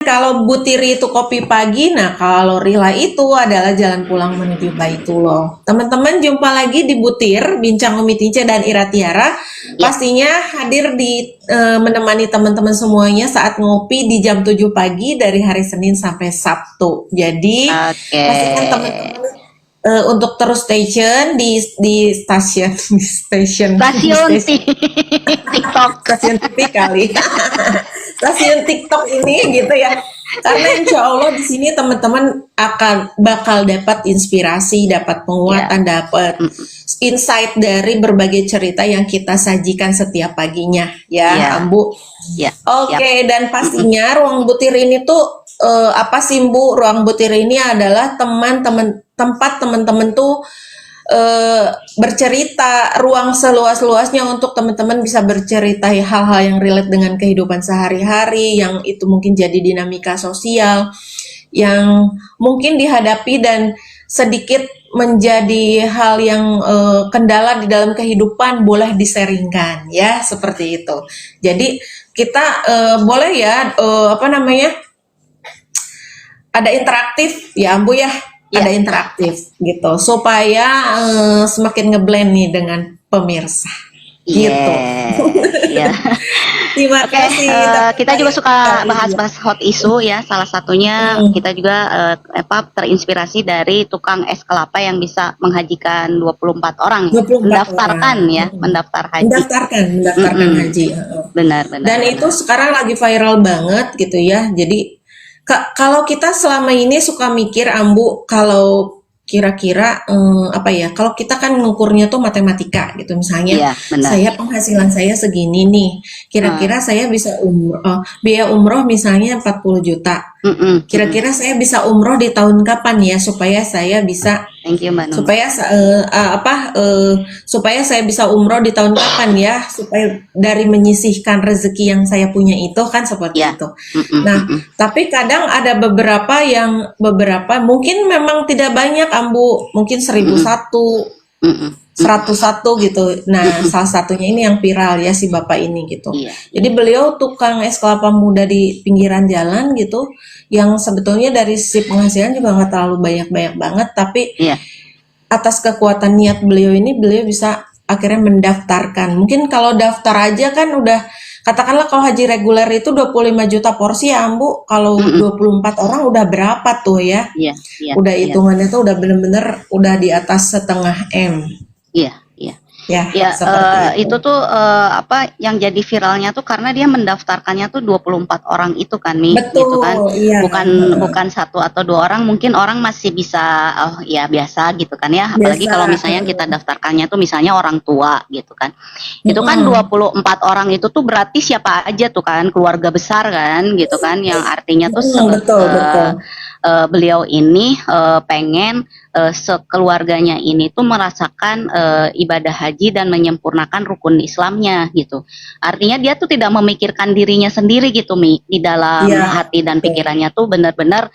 Kalau Butiri itu kopi pagi, nah kalau Rila itu adalah jalan pulang menuju Baitullah. Teman-teman jumpa lagi di Butir, Bincang Umi Tince dan Ira Tiara. Ya, Pastinya hadir di menemani teman-teman semuanya saat ngopi di jam 7 pagi dari hari Senin sampai Sabtu. Jadi oke. pastikan teman-teman untuk terus di stasiun di station di Stasiun station TikTok. stasiun TV kali stasiun TikTok ini gitu ya, karena insya Allah di sini teman-teman bakal dapat inspirasi, dapat Ya, penguatan, dapat insight dari berbagai cerita yang kita sajikan setiap paginya ya ya, Ambu. ya, siap. Oke, dan pastinya ruang butir ini tuh apa sih Bu? Ruang butir ini adalah tempat teman-teman tuh bercerita, ruang seluas-luasnya untuk teman-teman bisa bercerita hal-hal yang relate dengan kehidupan sehari-hari, yang itu mungkin jadi dinamika sosial yang mungkin dihadapi dan sedikit menjadi hal yang kendala di dalam kehidupan, boleh diseringkan ya, seperti itu. Jadi kita boleh ya apa namanya, ada interaktif ya Ambu ya, ada Ya, interaktif gitu supaya semakin ngeblend nih dengan pemirsa gitu. yes, ya. Terima Oke, kasih kita juga suka iya. bahas-bahas hot issue ya. Salah satunya Mm, kita juga terinspirasi dari tukang es kelapa yang bisa menghajikan 24 orang ya. 24 orang. Mendaftarkan ya, mendaftar haji. Mendaftarkan Mm-mm. haji. Heeh. Benar, benar, Dan itu benar. sekarang lagi viral banget gitu ya. Jadi kalau kita selama ini suka mikir Ambu, kalau kira-kira apa ya? Kalau kita kan ngukurnya tuh matematika gitu. Misalnya Iya, benar. penghasilan saya segini nih. Heeh. Kira-kira saya bisa biaya umroh misalnya 40 juta. Mm-mm, mm-mm. Kira-kira saya bisa umroh di tahun kapan ya supaya saya bisa Thank you, Mbak Nunung. supaya supaya saya bisa umroh di tahun kapan ya, supaya dari menyisihkan rezeki yang saya punya itu kan, seperti Ya. itu. Mm-mm, Nah, mm-mm, tapi kadang ada beberapa mungkin memang tidak banyak Ambu, mungkin mm-mm, 1.001, mm-mm, mm-mm. 101 gitu. Nah, salah satunya ini yang viral ya, si bapak ini gitu. Iya, Jadi beliau tukang es kelapa muda di pinggiran jalan gitu, yang sebetulnya dari sisi penghasilan juga nggak terlalu banyak-banyak banget, tapi iya. atas kekuatan niat beliau ini, beliau bisa akhirnya mendaftarkan. Mungkin kalau daftar aja kan udah, katakanlah kalau haji reguler itu 25 juta porsi ya Ambu, kalau Mm-mm, 24 orang udah berapa tuh ya? iya, iya, Udah iya, hitungannya tuh udah bener-bener udah di atas setengah M. iya, iya. Ya, Ya, seperti itu itu. tuh yang jadi viralnya tuh karena dia mendaftarkannya tuh 24 orang itu kan, Mi, gitu kan. Betul, iya. Bukan bukan satu atau dua orang, mungkin orang masih bisa oh ya biasa gitu kan ya. Apalagi Biasa. kalau misalnya kita daftarkannya tuh misalnya orang tua gitu kan. Itu kan Mm-mm. 24 orang itu tuh berarti siapa aja tuh kan, keluarga besar kan gitu kan, yang artinya tuh Betul, betul. beliau ini pengen sekeluarganya ini tuh merasakan ibadah haji dan menyempurnakan rukun Islamnya gitu. Artinya dia tuh tidak memikirkan dirinya sendiri gitu, Mi. Di dalam Iya, hati dan betul. pikirannya tuh benar-benar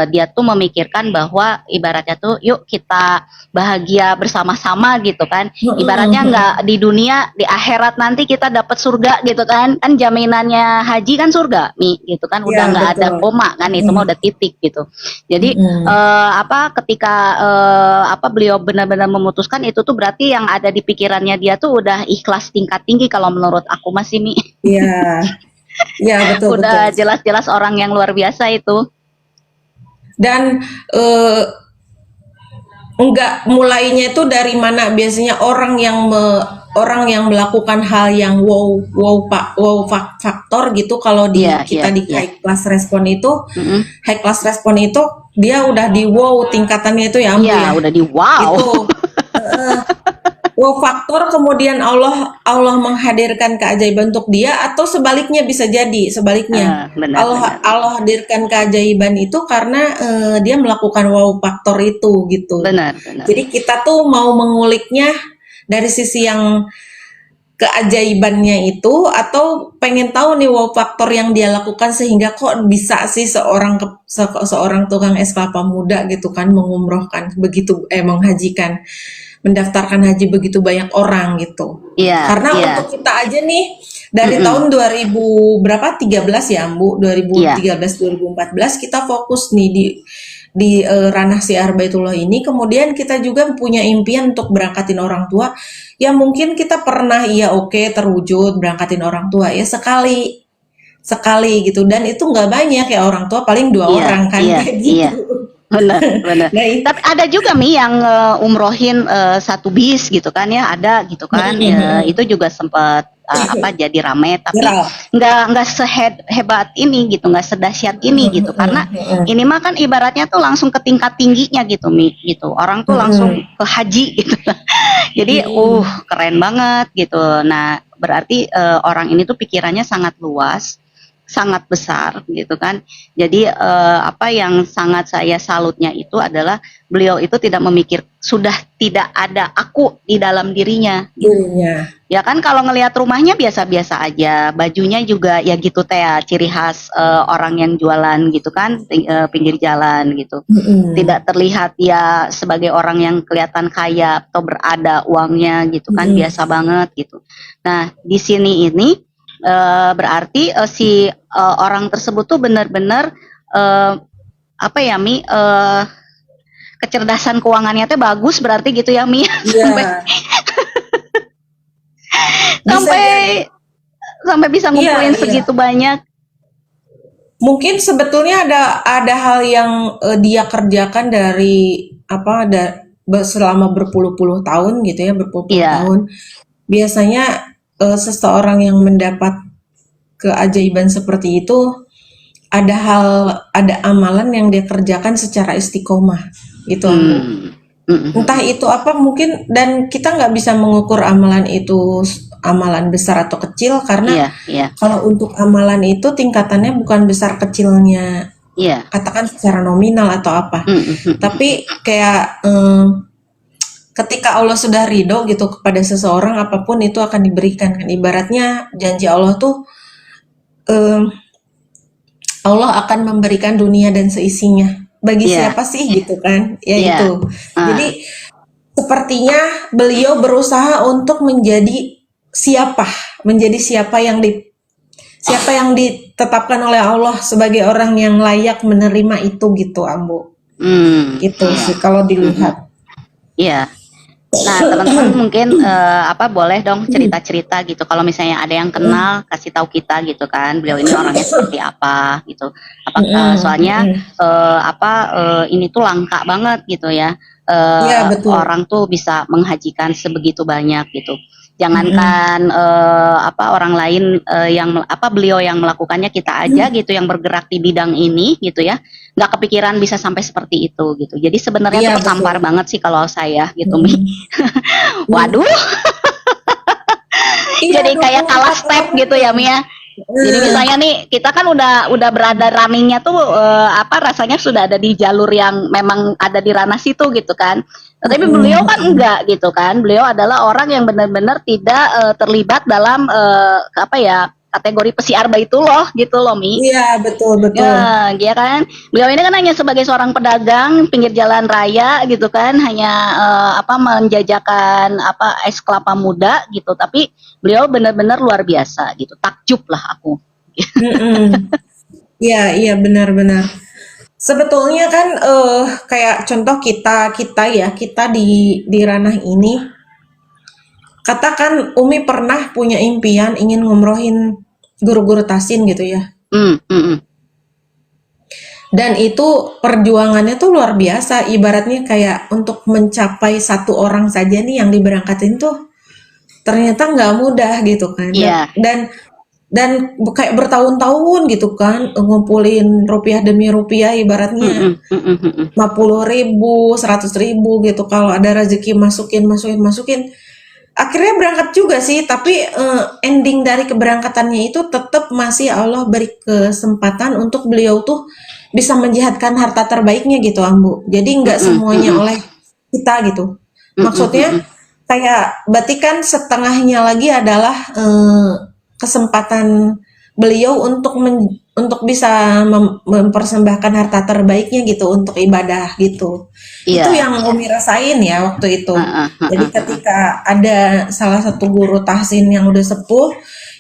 dia tuh memikirkan bahwa ibaratnya tuh yuk kita bahagia bersama-sama gitu kan. Ibaratnya nggak di dunia, di akhirat nanti kita dapat surga gitu kan. Kan jaminannya haji kan surga, Mi, gitu kan. Iya, Udah nggak ada betul. koma kan, itu mah udah titik gitu. Jadi Mm-mm. ketika beliau benar-benar memutuskan itu tuh berarti yang ada di pikirannya dia tuh udah ikhlas tingkat tinggi kalau menurut aku masih, Mi. Iya, iya, betul, betul. Udah jelas-jelas orang yang luar biasa itu. Dan enggak, mulainya itu dari mana? Biasanya orang yang melakukan hal yang faktor gitu, kalau Iya, iya, kita di iya. high class respon itu, Mm-mm. dia udah di wow tingkatannya itu ya Ambu Iya, ya. udah di wow. Itu wow faktor, kemudian Allah menghadirkan keajaiban untuk dia, atau sebaliknya, bisa jadi sebaliknya. Benar, benar. Allah hadirkan keajaiban itu karena dia melakukan wow faktor itu gitu. Benar, benar. Jadi kita tuh mau menguliknya dari sisi yang keajaibannya itu, atau pengen tahu nih wow faktor yang dia lakukan sehingga kok bisa sih seorang tukang es kelapa muda gitu kan mengumrohkan begitu, menghajikan mendaftarkan haji begitu banyak orang gitu. Iya, Karena iya. untuk kita aja nih dari Mm-mm. tahun 2000 berapa 13 ya Bu, Iya. 2013 2014 kita fokus nih di ranah Syiar Baitullah ini. Kemudian kita juga punya impian untuk berangkatin orang tua. Ya mungkin kita pernah iya oke terwujud berangkatin orang tua ya sekali sekali gitu, dan itu nggak banyak ya, orang tua paling 2 Iya, orang kan iya, kayak iya. gitu. Benar, benar. Nah, Tapi ada juga Mi yang umrohin satu bis gitu kan ya, ada gitu kan. Ya, itu juga sempat apa jadi rame, tapi viral. nggak sehebat ini gitu, nggak sedahsyat ini gitu. Karena ini mah kan ibaratnya tuh langsung ke tingkat tingginya gitu Mi, gitu. Orang tuh langsung ke haji gitu. Jadi, keren banget gitu. Nah, berarti orang ini tuh pikirannya sangat luas, sangat besar gitu kan. Jadi apa yang sangat saya salutnya itu adalah beliau itu tidak memikir, sudah tidak ada aku di dalam dirinya. Dirinya. Ya kan kalau ngelihat rumahnya biasa-biasa aja, bajunya juga ya gitu teh ya, ciri khas orang yang jualan gitu kan, pinggir jalan gitu. Tidak terlihat ya sebagai orang yang kelihatan kaya atau berada uangnya gitu kan, biasa banget gitu. Nah, di sini ini berarti si orang tersebut tuh benar-benar apa ya Mi, kecerdasan keuangannya tuh bagus berarti gitu ya Mi. Iya. sampai bisa ngumpulin Iya. segitu banyak. Mungkin sebetulnya ada hal yang dia kerjakan dari apa selama berpuluh-puluh tahun gitu ya, berpuluh-puluh tahun. Biasanya seseorang yang mendapat keajaiban seperti itu ada amalan yang dia kerjakan secara istiqomah gitu, Ambu. Entah itu apa mungkin, dan kita nggak bisa mengukur amalan itu amalan besar atau kecil karena kalau untuk amalan itu tingkatannya bukan besar kecilnya, katakan secara nominal atau apa, tapi kayak ketika Allah sudah ridho gitu kepada seseorang, apapun itu akan diberikan kan. Ibaratnya janji Allah tuh Allah akan memberikan dunia dan seisinya bagi siapa sih gitu kan ya. Itu jadi sepertinya beliau berusaha untuk menjadi siapa yang ditetapkan oleh Allah sebagai orang yang layak menerima itu gitu, Ambu. Gitu sih kalau dilihat. Iya. Nah, teman-teman mungkin apa boleh dong cerita-cerita gitu. Kalau misalnya ada yang kenal, kasih tahu kita gitu kan. Beliau ini orangnya seperti apa gitu. Apakah soalnya ini tuh langka banget gitu ya. Iya, betul. Orang tuh bisa menghajikan sebegitu banyak gitu. Jangankan orang lain yang beliau yang melakukannya, kita aja gitu yang bergerak di bidang ini gitu ya, nggak kepikiran bisa sampai seperti itu gitu. Jadi sebenarnya tuh ketampar banget sih kalau saya gitu Mi. Waduh. Jadi kayak kalah step gitu ya Mi ya. Jadi misalnya nih kita kan udah berada runningnya tuh rasanya sudah ada di jalur yang memang ada di ranah situ gitu kan. Tapi beliau kan enggak gitu kan. Beliau adalah orang yang benar-benar tidak terlibat dalam kategori pesiar baitullah gitu loh Mi. Iya, betul. Ya kan. Beliau ini kan hanya sebagai seorang pedagang pinggir jalan raya gitu kan, hanya menjajakan es kelapa muda gitu, tapi beliau benar-benar luar biasa gitu. Takjub lah aku. Iya, benar-benar. Sebetulnya kan kayak contoh kita di ranah ini, katakan Umi pernah punya impian ingin ngumrohin guru-guru tasin gitu ya. Dan itu perjuangannya tuh luar biasa. Ibaratnya kayak untuk mencapai satu orang saja nih yang diberangkatin tuh ternyata nggak mudah gitu kan. Dan kayak bertahun-tahun gitu kan ngumpulin rupiah demi rupiah, ibaratnya 50.000, 100.000 gitu. Kalau ada rezeki masukin. Akhirnya berangkat juga sih, tapi ending dari keberangkatannya itu tetap masih Allah beri kesempatan untuk beliau tuh bisa menjihadkan harta terbaiknya gitu, Ambu. Jadi nggak semuanya oleh kita gitu. Maksudnya kayak berarti kan setengahnya lagi adalah kesempatan beliau untuk untuk bisa mempersembahkan harta terbaiknya gitu untuk ibadah gitu. Itu Iya. yang Umi rasain ya waktu itu. Heeh, Jadi heeh, heeh. ketika ada salah satu guru tahsin yang udah sepuh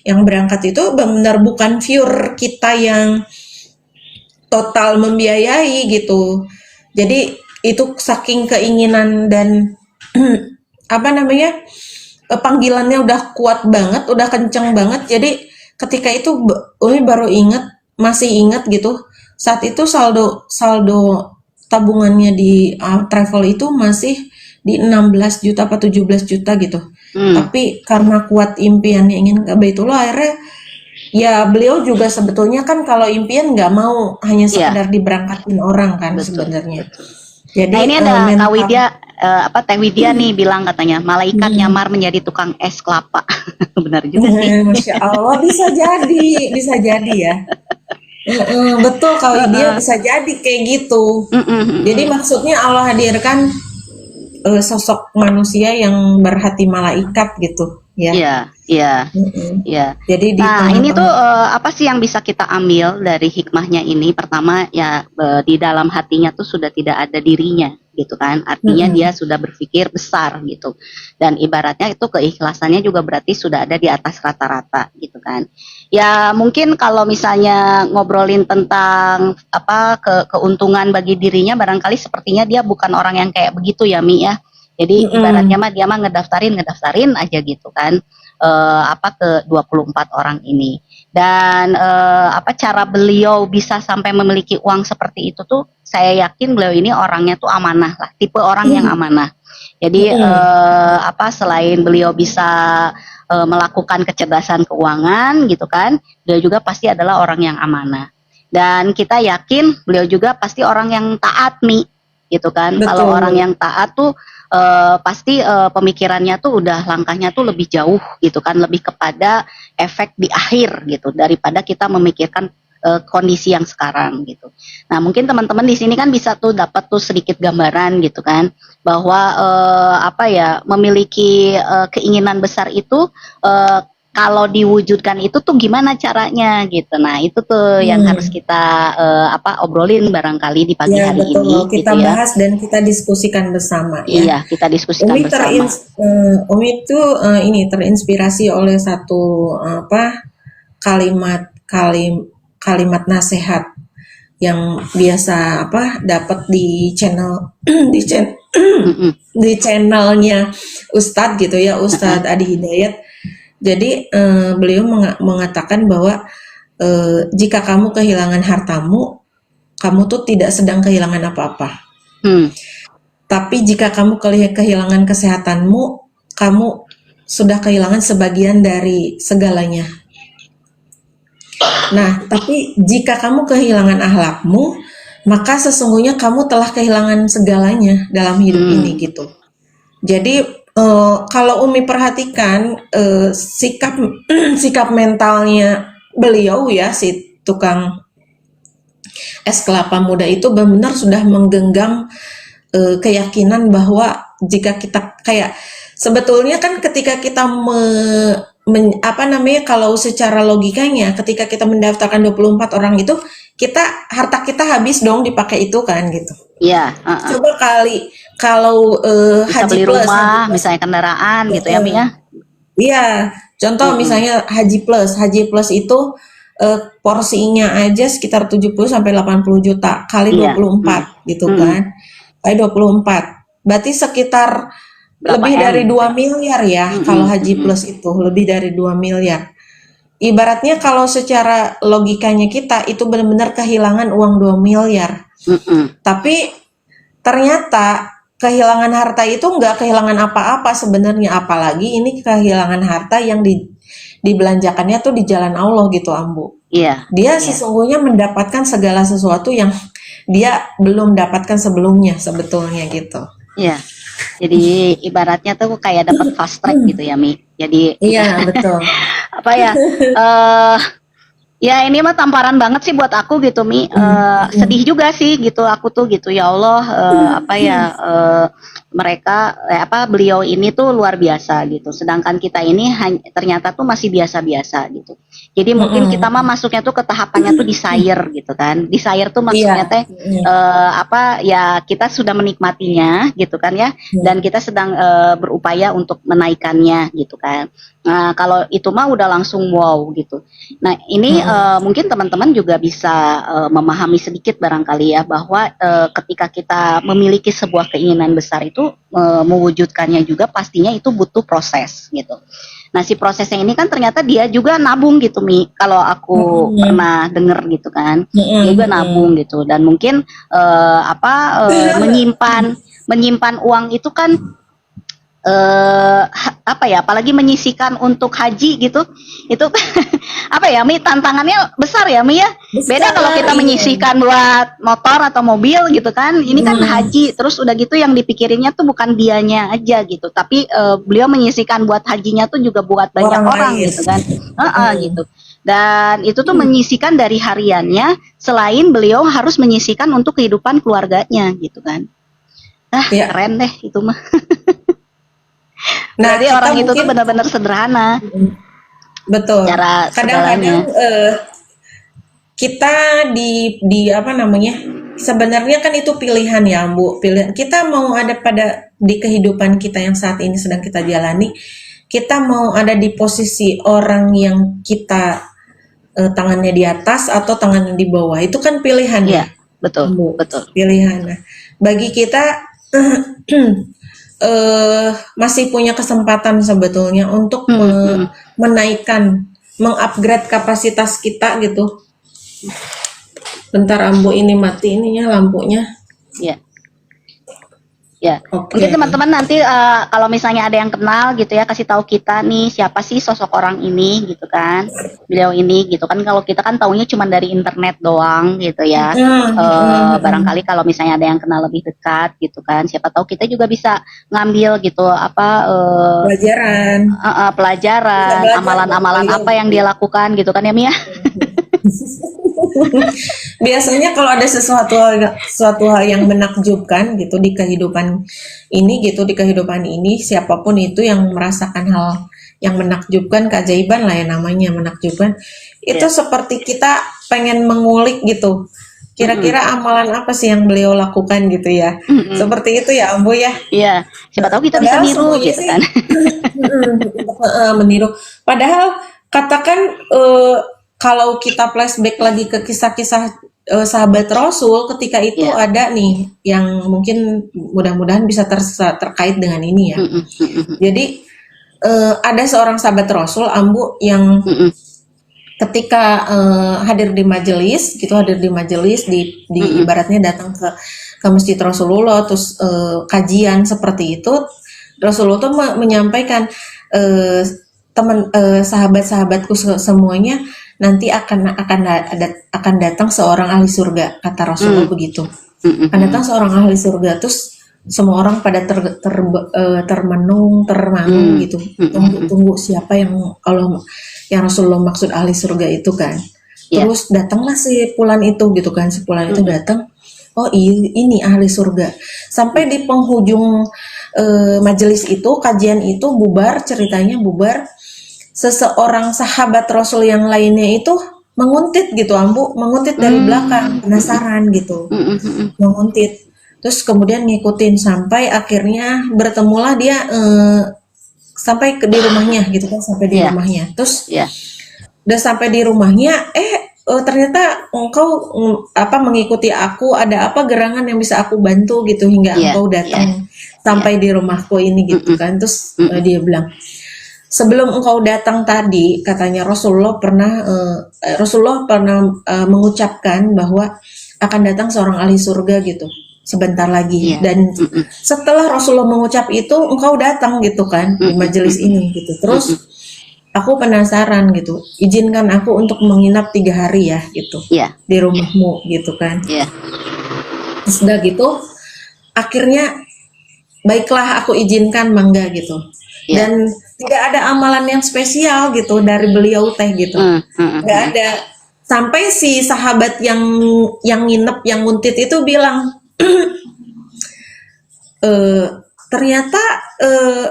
yang berangkat itu benar bukan pure kita yang total membiayai gitu. Jadi itu saking keinginan dan apa namanya panggilannya udah kuat banget, udah kenceng banget. Jadi ketika itu Umi baru masih ingat gitu. Saat itu saldo saldo tabungannya di travel itu masih di 16 juta apa 17 juta gitu. Hmm, Tapi karena kuat impiannya ingin ke Baitullah akhirnya ya beliau juga sebetulnya kan kalau impian nggak mau hanya iya, sekedar diberangkatin orang kan betul, sebenarnya. betul. Nah, Jadi ini ada Kak mental Widya, apa Teh Widya nih bilang katanya, malaikat nyamar menjadi tukang es kelapa. Benar juga sih. Masya Allah bisa jadi ya. Betul kalau dia Heeh. bisa jadi kayak gitu. Mm, mm, mm, Jadi mm. maksudnya Allah hadirkan sosok manusia yang berhati malaikat gitu ya. Iya, iya, Mm-mm. iya. Jadi di Nah, ini tuh tengah-tengah. apa sih yang bisa kita ambil dari hikmahnya ini? Pertama, ya di dalam hatinya tuh sudah tidak ada dirinya, gitu kan? Artinya dia Mm-mm. sudah berpikir besar, gitu. Dan ibaratnya itu keikhlasannya juga berarti sudah ada di atas rata-rata, gitu kan? Ya mungkin kalau misalnya ngobrolin tentang apa keuntungan bagi dirinya, barangkali sepertinya dia bukan orang yang kayak begitu ya, Mi ya. Jadi ibaratnya Mm-mm. mah dia mah ngedaftarin aja gitu kan, apa ke 24 orang ini. Dan apa cara beliau bisa sampai memiliki uang seperti itu tuh saya yakin beliau ini orangnya tuh amanah lah, tipe orang yang amanah. Jadi Mm-mm. apa selain beliau bisa melakukan kecerdasan keuangan gitu kan, beliau juga pasti adalah orang yang amanah. Dan kita yakin beliau juga pasti orang yang taat nih gitu kan. Kalau orang Betul. yang taat tuh pasti pemikirannya tuh udah langkahnya tuh lebih jauh gitu kan, lebih kepada efek di akhir gitu daripada kita memikirkan kondisi yang sekarang gitu. Nah, mungkin teman-teman di sini kan bisa tuh dapat tuh sedikit gambaran gitu kan bahwa apa ya memiliki keinginan besar itu eh, kalau diwujudkan itu tuh gimana caranya gitu. Nah, itu tuh yang harus Hmm. kita apa obrolin barangkali di pagi Ya hari betul. ini Kita gitu ya. bahas dan kita diskusikan bersama ya. Iya, kita diskusikan bersama. Umi itu ini terinspirasi oleh satu apa kalimat kalimat nasihat yang biasa apa dapat di channel di channel Mm-mm. di channelnya Ustadz gitu ya Ustadz Adi Hidayat. Jadi beliau mengatakan bahwa jika kamu kehilangan hartamu, kamu tuh tidak sedang kehilangan apa-apa. Hmm. Tapi jika kamu kehilangan kesehatanmu, kamu sudah kehilangan sebagian dari segalanya. Nah, tapi jika kamu kehilangan akhlakmu, maka sesungguhnya kamu telah kehilangan segalanya dalam hidup ini gitu. Jadi kalau Umi perhatikan sikap sikap mentalnya beliau ya si tukang es kelapa muda itu benar-benar sudah menggenggam keyakinan bahwa jika kita kayak sebetulnya kan ketika kita apa namanya kalau secara logikanya ketika kita mendaftarkan 24 orang itu kita harta kita habis dong dipakai itu kan gitu. Iya, Coba kali kalau bisa beli rumah, misalnya kendaraan gitu ya, Mi ya. Iya, contoh Mm-mm. misalnya Haji Plus itu porsinya aja sekitar 70 sampai 80 juta kali Iya. 24 gitu Mm-mm. kan. Kali 24. Berarti sekitar Berapa lebih M dari gitu 2 ya? miliar ya kalau Mm-mm. Haji Mm-mm. Plus itu lebih dari 2 miliar. Ibaratnya kalau secara logikanya kita itu benar-benar kehilangan uang 2 miliar. Mm-mm. Tapi ternyata kehilangan harta itu nggak kehilangan apa-apa sebenarnya, apalagi ini kehilangan harta yang dibelanjakannya tuh di jalan Allah gitu, Ambu. Iya, Dia iya, sesungguhnya mendapatkan segala sesuatu yang dia belum dapatkan sebelumnya sebetulnya gitu. iya. Jadi ibaratnya tuh kayak dapat fast track gitu ya, Mi. Jadi kita Iya, betul. apa ya? eh Ya ini mah tamparan banget sih buat aku gitu Mi. Sedih juga sih gitu aku tuh gitu ya Allah apa ya mereka beliau ini tuh luar biasa gitu. Sedangkan kita ini ternyata tuh masih biasa-biasa gitu. Jadi mungkin kita mah masuknya tuh ke tahapannya tuh desire gitu kan. Desire tuh maksudnya Iya. teh ya kita sudah menikmatinya gitu kan ya, dan kita sedang berupaya untuk menaikkannya gitu kan. Nah, kalau itu mah udah langsung wow gitu. Nah, ini mungkin teman-teman juga bisa memahami sedikit barangkali ya bahwa ketika kita memiliki sebuah keinginan besar itu mewujudkannya juga pastinya itu butuh proses gitu. Nah, si prosesnya ini kan ternyata dia juga nabung gitu Mi. Kalau aku pernah denger gitu kan. Dia juga nabung gitu dan mungkin menyimpan uang itu kan apalagi menyisikan untuk haji gitu itu Mi, tantangannya besar ya Mi ya. Beda kalau kita menyisihkan buat motor atau mobil gitu kan, ini kan haji, terus udah gitu yang dipikirinnya tuh bukan dianya aja gitu, tapi beliau menyisihkan buat hajinya tuh juga buat banyak orang gitu kan. Gitu. Dan itu tuh menyisihkan dari hariannya, selain beliau harus menyisihkan untuk kehidupan keluarganya gitu kan. Keren deh itu mah. Nah, jadi orang itu tuh benar-benar sederhana. Betul. Kadang-kadang kita di apa namanya? Sebenarnya kan itu pilihan ya, Bu. Pilihan kita mau ada di kehidupan kita yang saat ini sedang kita jalani, kita mau ada di posisi orang yang kita tangannya di atas atau tangannya di bawah. Itu kan pilihan ya. Betul, Bu. betul. Pilihan. Nah, bagi kita masih punya kesempatan sebetulnya untuk menaikkan, mengupgrade kapasitas kita gitu. Bentar Ambu, ini mati ininya lampunya. Ya. Mungkin teman-teman nanti kalau misalnya ada yang kenal gitu ya, kasih tahu kita nih siapa sih sosok orang ini gitu kan, beliau ini gitu kan. Kalau kita kan taunya cuma dari internet doang gitu ya. Barangkali kalau misalnya ada yang kenal lebih dekat gitu kan, siapa tahu kita juga bisa ngambil gitu pelajaran, amalan-amalan apa yang dia lakukan gitu kan ya Mia. Biasanya kalau ada sesuatu hal yang menakjubkan gitu di kehidupan ini, siapapun itu yang merasakan hal yang menakjubkan, keajaiban lah ya namanya, menakjubkan, itu seperti kita pengen mengulik gitu, kira-kira amalan apa sih yang beliau lakukan gitu ya. Seperti itu ya Ambu ya. Iya, siapa tahu kita bisa niru gitu kan. Meniru. Padahal katakan kalau kita flashback lagi ke kisah-kisah sahabat Rasul ketika itu ada nih yang mungkin mudah-mudahan bisa terkait dengan ini ya. Jadi ada seorang sahabat Rasul Ambu yang ketika hadir di majelis di ibaratnya datang ke masjid Rasulullah terus kajian seperti itu, Rasulullah tuh menyampaikan sahabat-sahabatku semuanya nanti akan datang seorang ahli surga, kata Rasulullah begitu. Akan datang seorang ahli surga, terus semua orang pada termangu gitu, tunggu siapa yang Rasulullah maksud ahli surga itu kan. Terus datanglah si Fulan itu gitu kan, si Fulan itu datang, oh ini ahli surga. Sampai di penghujung majelis itu, kajian itu ceritanya bubar. Seseorang sahabat Rasul yang lainnya itu menguntit gitu Ambu, menguntit dari belakang, penasaran gitu, menguntit, terus kemudian ngikutin sampai akhirnya bertemulah dia sampai di rumahnya gitu kan, sampai di rumahnya, terus udah sampai di rumahnya, ternyata engkau mengikuti aku, ada apa gerangan yang bisa aku bantu gitu hingga engkau datang sampai di rumahku ini gitu kan, terus dia bilang, sebelum engkau datang tadi, katanya Rasulullah pernah mengucapkan bahwa akan datang seorang ahli surga gitu sebentar lagi. Dan setelah Rasulullah mengucap itu, engkau datang gitu kan di majelis ini gitu. Terus aku penasaran gitu, izinkan aku untuk menginap 3 hari ya gitu di rumahmu gitu kan. Terus udah gitu, akhirnya baiklah aku izinkan, mangga gitu. Dan tidak ada amalan yang spesial gitu dari beliau teh gitu, nggak ada. Sampai si sahabat yang nginep, yang nguntit itu bilang, ternyata eh,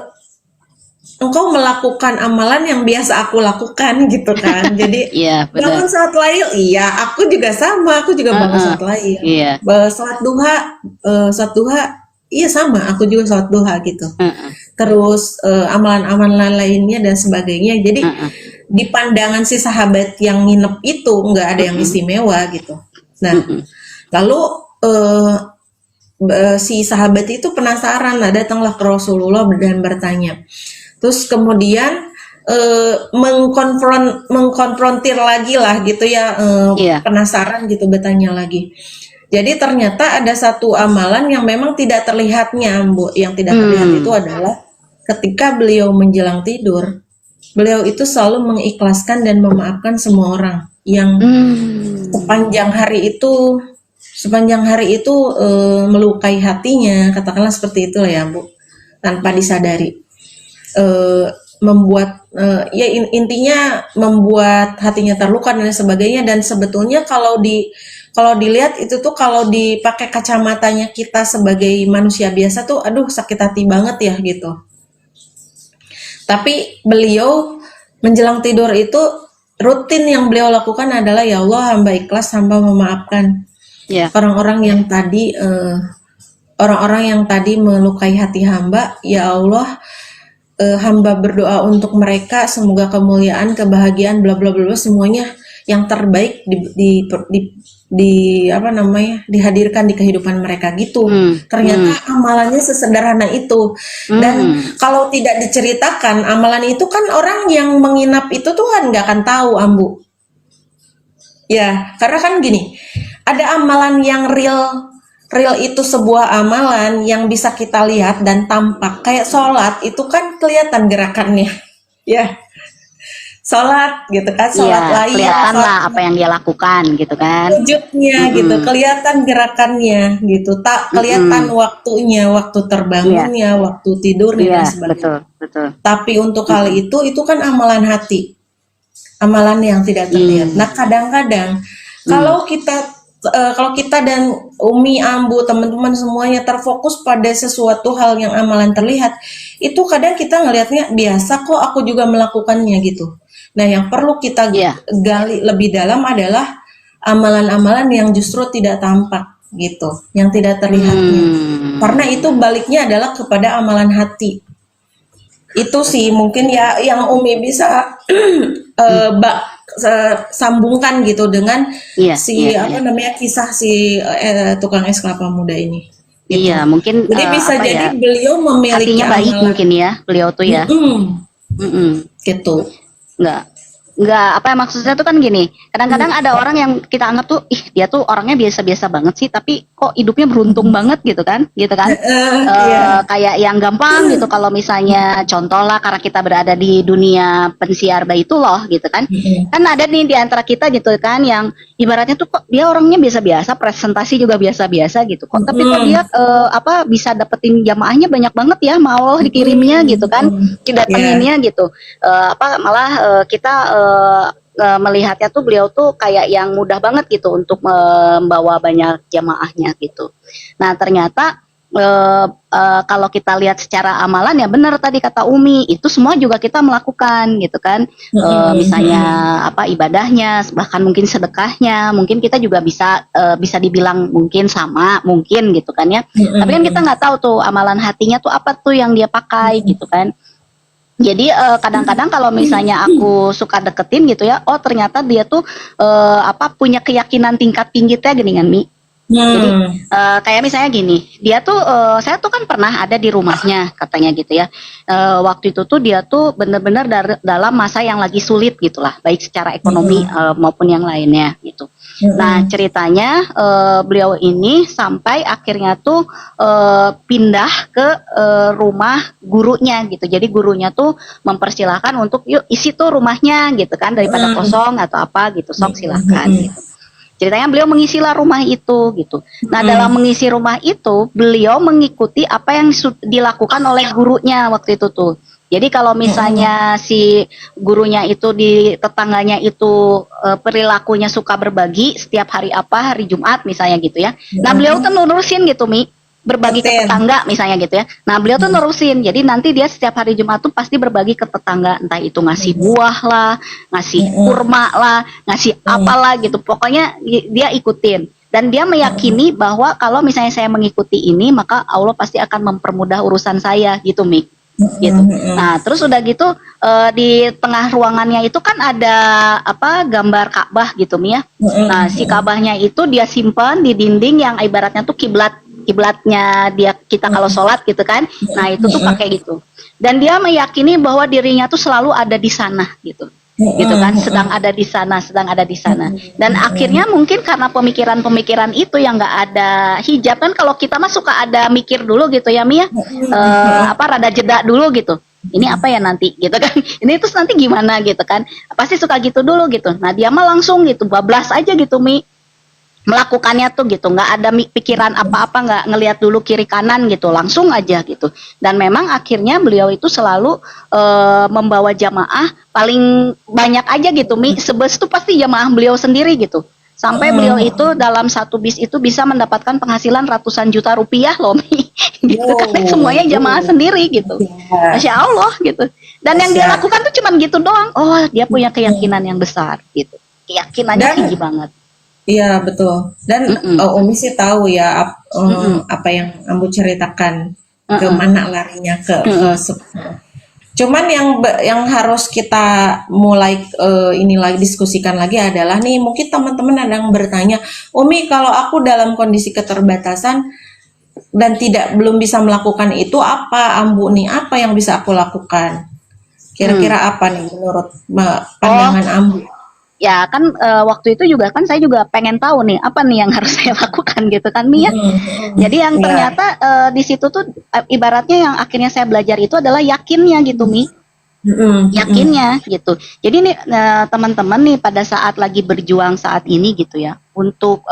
engkau melakukan amalan yang biasa aku lakukan gitu kan. Jadi Iya, bangun benar. saat lail, iya aku juga sama, aku juga bangun Heeh. saat lail. Iya. Salat duha, iya sama, aku juga salat duha gitu. Heeh. Terus amalan-amalan lainnya dan sebagainya. Jadi Heeh. di pandangan si sahabat yang nginep itu nggak ada yang Heeh. istimewa gitu. Nah, Heeh. lalu si sahabat itu penasaran, nah datanglah ke Rasulullah dan bertanya. Terus kemudian mengkonfrontir lagi lah gitu ya, Iya. penasaran gitu bertanya lagi. Jadi ternyata ada satu amalan yang memang tidak terlihatnya, Bu. Yang tidak terlihat itu adalah ketika beliau menjelang tidur, beliau itu selalu mengikhlaskan dan memaafkan semua orang yang sepanjang hari itu melukai hatinya, katakanlah seperti itu lah ya, Bu, tanpa disadari. Membuat ya intinya membuat hatinya terluka dan sebagainya. Dan sebetulnya kalau dilihat itu tuh, kalau dipakai kacamatanya kita sebagai manusia biasa tuh, aduh sakit hati banget ya gitu. Tapi beliau menjelang tidur itu rutin yang beliau lakukan adalah, ya Allah, hamba ikhlas, hamba memaafkan Iya. orang-orang yang tadi melukai hati hamba. Ya Allah, hamba berdoa untuk mereka, semoga kemuliaan, kebahagiaan, bla bla bla, semuanya yang terbaik dihadirkan di kehidupan mereka gitu. Ternyata amalannya sesederhana itu. Dan kalau tidak diceritakan amalan itu kan, orang yang menginap itu tuh kan nggak akan tahu, Ambu. Ya, karena kan gini, ada amalan yang real itu sebuah amalan yang bisa kita lihat dan tampak. Kayak sholat itu kan kelihatan gerakannya, ya. Sholat gitu kan, sholat Iya, lain, kelihatan lah apa yang dia lakukan gitu kan. wujudnya gitu, kelihatan gerakannya gitu, tak kelihatan waktunya, waktu terbangunnya, waktu tidurnya Iya, dan sebagainya. betul, betul. Tapi untuk hal itu kan amalan hati, amalan yang tidak terlihat. Nah, kadang-kadang kalau kita dan Umi, Ambu, teman-teman semuanya terfokus pada sesuatu hal yang amalan terlihat, itu kadang kita ngelihatnya biasa kok, aku juga melakukannya gitu. Nah, yang perlu kita gali lebih dalam adalah amalan-amalan yang justru tidak tampak gitu, yang tidak terlihatnya. Karena itu baliknya adalah kepada amalan hati. Itu sih mungkin ya yang Umi bisa sambungkan gitu dengan kisah si tukang es kelapa muda ini. Gitu. Iya, mungkin jadi bisa jadi beliau memiliki hatinya baik amalan. Mungkin ya beliau tuh ya. Gitu. Enggak, apa ya maksudnya tuh kan gini, kadang-kadang ada orang yang kita anggap tuh, dia tuh orangnya biasa-biasa banget sih, tapi kok hidupnya beruntung banget gitu kan. Kayak yang gampang gitu, kalau misalnya contoh lah, karena kita berada di dunia pensiar baitullah gitu kan, kan ada nih di antara kita gitu kan, yang ibaratnya tuh kok dia orangnya biasa-biasa, presentasi juga biasa-biasa gitu kok, tapi kok dia bisa dapetin jamaahnya banyak banget ya, sama Allah dikirimnya gitu kan, didatanginnya gitu, malah kita melihatnya tuh beliau tuh kayak yang mudah banget gitu untuk membawa banyak jamaahnya gitu. Nah, ternyata kalau kita lihat secara amalan ya benar tadi kata Umi, itu semua juga kita melakukan gitu kan. Misalnya ibadahnya, bahkan mungkin sedekahnya, mungkin kita juga bisa dibilang mungkin sama, mungkin gitu kan ya. Tapi kan kita nggak tahu tuh amalan hatinya tuh apa tuh yang dia pakai gitu kan. Jadi kadang-kadang kalau misalnya aku suka deketin gitu ya, oh ternyata dia tuh punya keyakinan tingkat tinggi teh gini kan Mi. Jadi kayak misalnya gini, dia tuh saya tuh kan pernah ada di rumahnya katanya gitu ya. Waktu itu tuh dia tuh benar-benar dalam masa yang lagi sulit gitulah, baik secara ekonomi maupun yang lainnya gitu. Nah ceritanya beliau ini sampai akhirnya tuh pindah ke rumah gurunya gitu. Jadi gurunya tuh mempersilahkan untuk yuk isi tuh rumahnya gitu kan, daripada kosong atau apa gitu, sok silakan gitu. Ceritanya beliau mengisilah rumah itu gitu. Nah dalam mengisi rumah itu beliau mengikuti apa yang dilakukan oleh gurunya waktu itu tuh. Jadi kalau misalnya si gurunya itu di tetangganya itu perilakunya suka berbagi setiap hari hari Jumat misalnya gitu ya. Nah beliau tuh nurusin gitu Mi. berbagi ke Rutin. tetangga misalnya gitu ya. Nah, beliau tuh nerusin. Jadi nanti dia setiap hari Jumat tuh pasti berbagi ke tetangga, entah itu ngasih buah lah, ngasih kurma lah, ngasih apalah gitu. Pokoknya dia ikutin. Dan dia meyakini bahwa kalau misalnya saya mengikuti ini, maka Allah pasti akan mempermudah urusan saya gitu, Mi. Gitu. Nah, terus udah gitu di tengah ruangannya itu kan ada apa gambar Ka'bah gitu, Mi ya. Nah, si Ka'bahnya itu dia simpan di dinding yang ibaratnya tuh kiblatnya dia kita kalau sholat gitu kan. Nah, itu tuh pakai gitu. Dan dia meyakini bahwa dirinya tuh selalu ada di sana gitu. Gitu kan, sedang ada di sana, sedang ada di sana. Dan akhirnya mungkin karena pemikiran-pemikiran itu yang nggak ada hijab kan, kalau kita mah suka ada mikir dulu gitu ya, Mia, apa rada jeda dulu gitu. Ini apa ya nanti gitu kan? Ini terus nanti gimana gitu kan? Pasti suka gitu dulu gitu. Nah, dia mah langsung gitu, bablas aja gitu, Mi, melakukannya tuh gitu, nggak ada pikiran apa-apa, nggak ngelihat dulu kiri kanan gitu, langsung aja gitu. Dan memang akhirnya beliau itu selalu membawa jamaah paling banyak aja gitu, Mi, sebes tuh pasti jamaah beliau sendiri gitu. Sampai beliau itu dalam satu bis itu bisa mendapatkan penghasilan ratusan juta rupiah loh, Mi. Gitu kan, semuanya jamaah sendiri gitu. Masya Allah gitu. Dan yang dia lakukan tuh cuman gitu doang. Oh, dia punya keyakinan yang besar gitu. Keyakinannya tinggi banget. Iya betul. Dan Umi sih tahu ya apa yang Ambu ceritakan, ke mana larinya ke cuman yang harus kita mulai ini lagi diskusikan lagi adalah nih, mungkin teman-teman ada yang bertanya, Umi kalau aku dalam kondisi keterbatasan dan belum bisa melakukan itu, apa Ambu nih, apa yang bisa aku lakukan? Kira-kira apa nih menurut pandangan Ambu? Ya kan waktu itu juga kan saya juga pengen tahu nih apa nih yang harus saya lakukan gitu kan, Mi ya. Jadi yang ternyata di situ tuh ibaratnya yang akhirnya saya belajar itu adalah yakinnya gitu, Mi. Yakinnya gitu. Jadi nih teman-teman nih pada saat lagi berjuang saat ini gitu ya untuk